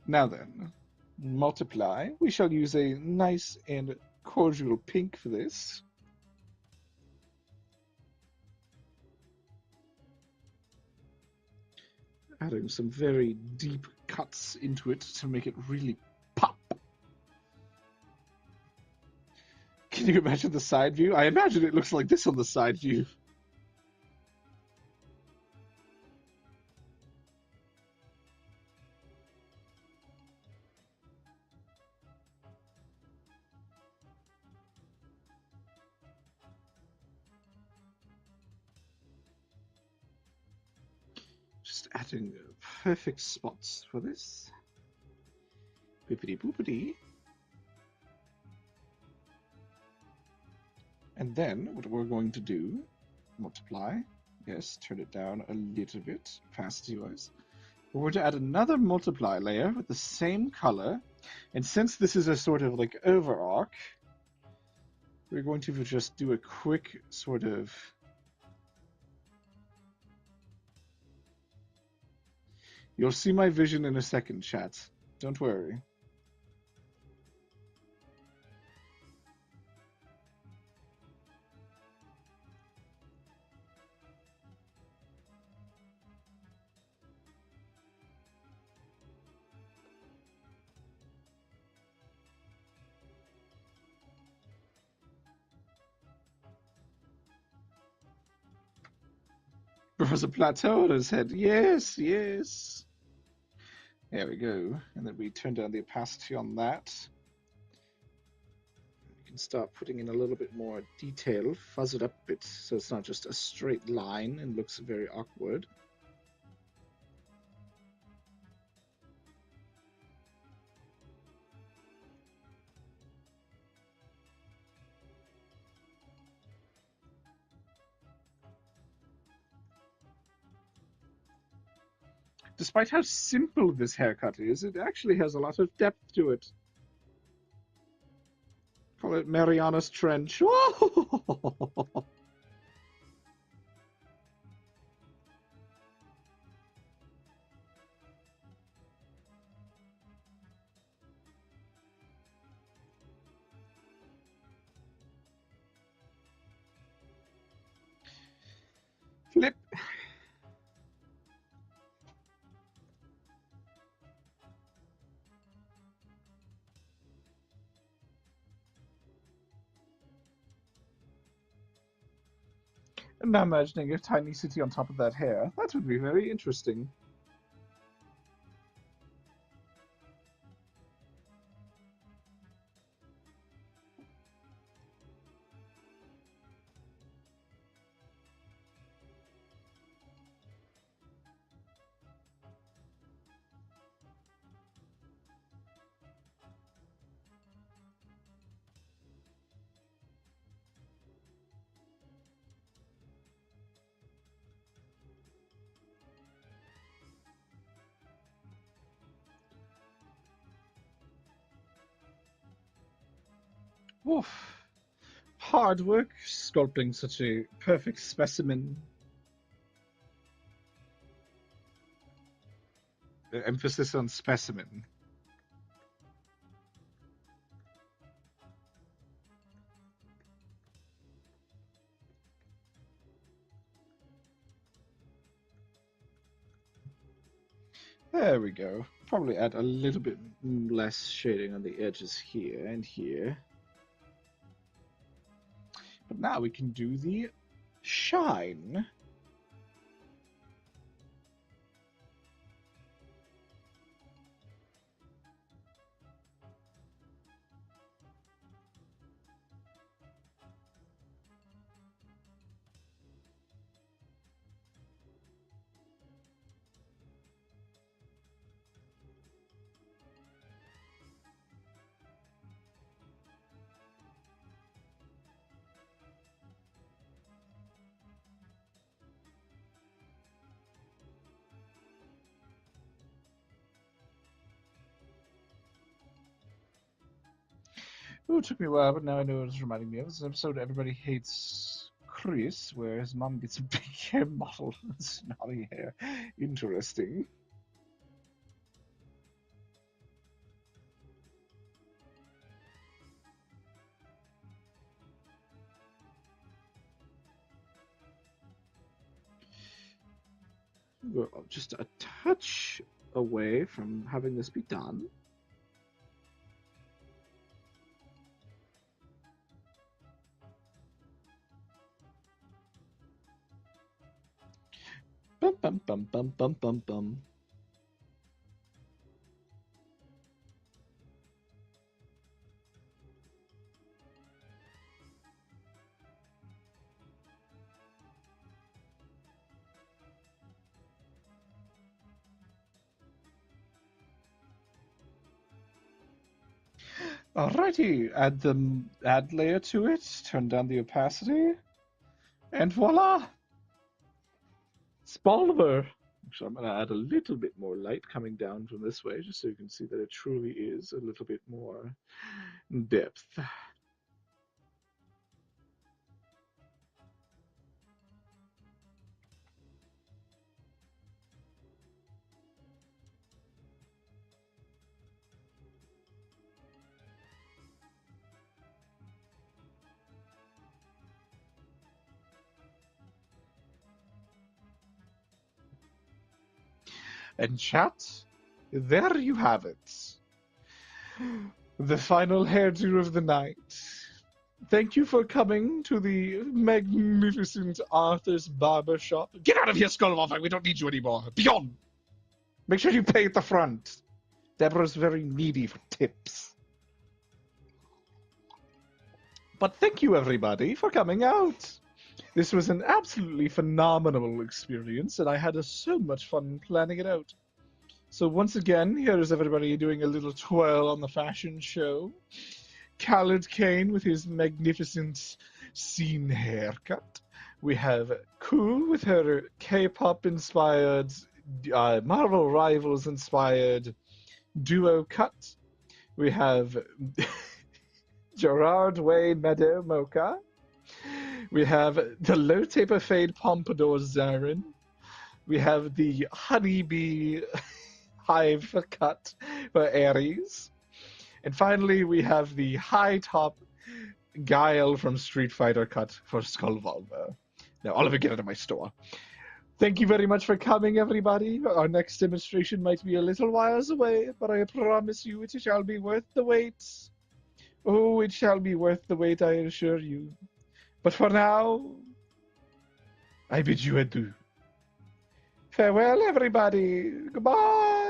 [SPEAKER 1] Now then, multiply. We shall use a nice and cordial pink for this. Adding some very deep cuts into it to make it really pop. Can you imagine the side view? I imagine it looks like this on the side view. Just adding perfect spots for this. Bippity boopity. And then what we're going to do, multiply. Yes, turn it down a little bit, opacity-wise. We're going to add another multiply layer with the same color. And since this is a sort of like over arc, we're going to just do a quick sort of... You'll see my vision in a second, chat. Don't worry. There's a plateau on his head. Yes, yes. There we go. And then we turn down the opacity on that. You can start putting in a little bit more detail, fuzz it up a bit so it's not just a straight line and looks very awkward. Despite how simple this haircut is, it actually has a lot of depth to it. Call it Mariana's Trench. Flip. And now imagining a tiny city on top of that hair. That would be very interesting. Oof. Hard work sculpting such a perfect specimen. The emphasis on specimen. There we go. Probably add a little bit less shading on the edges here and here. But now we can do the shine. Ooh, it took me a while, but now I know what it's reminding me of. It's an episode Everybody Hates Chris, where his mom gets a big hair model and snotty hair. Interesting. We're just a touch away from having this be done. Bum bum bum bum bum bum bum. Alrighty, add the add layer to it, turn down the opacity, and voila! It's Barber. So I'm going to add a little bit more light coming down from this way, just so you can see that it truly is a little bit more depth. And chat, there you have it. The final hairdo of the night. Thank you for coming to the magnificent Arthur's Barber Shop. Get out of here, Skullwolf! We don't need you anymore. Beyond! Make sure you pay at the front. Deborah's very needy for tips. But thank you, everybody, for coming out. This was an absolutely phenomenal experience, and I had so much fun planning it out. So once again, here is everybody doing a little twirl on the fashion show. Khaled Kane with his magnificent scene haircut. We have Cool with her K-pop inspired Marvel Rivals inspired duo cut. We have Gerard Way Meadow Mocha. We have the low taper fade Pompadour Zarin. We have the honeybee hive cut for Aries. And finally, we have the high top Guile from Street Fighter cut for Skullvolver. Now, all of it get out of my store. Thank you very much for coming, everybody. Our next demonstration might be a little whiles away, but I promise you it shall be worth the wait. Oh, it shall be worth the wait, I assure you. But for now, I bid you adieu. Farewell, everybody. Goodbye.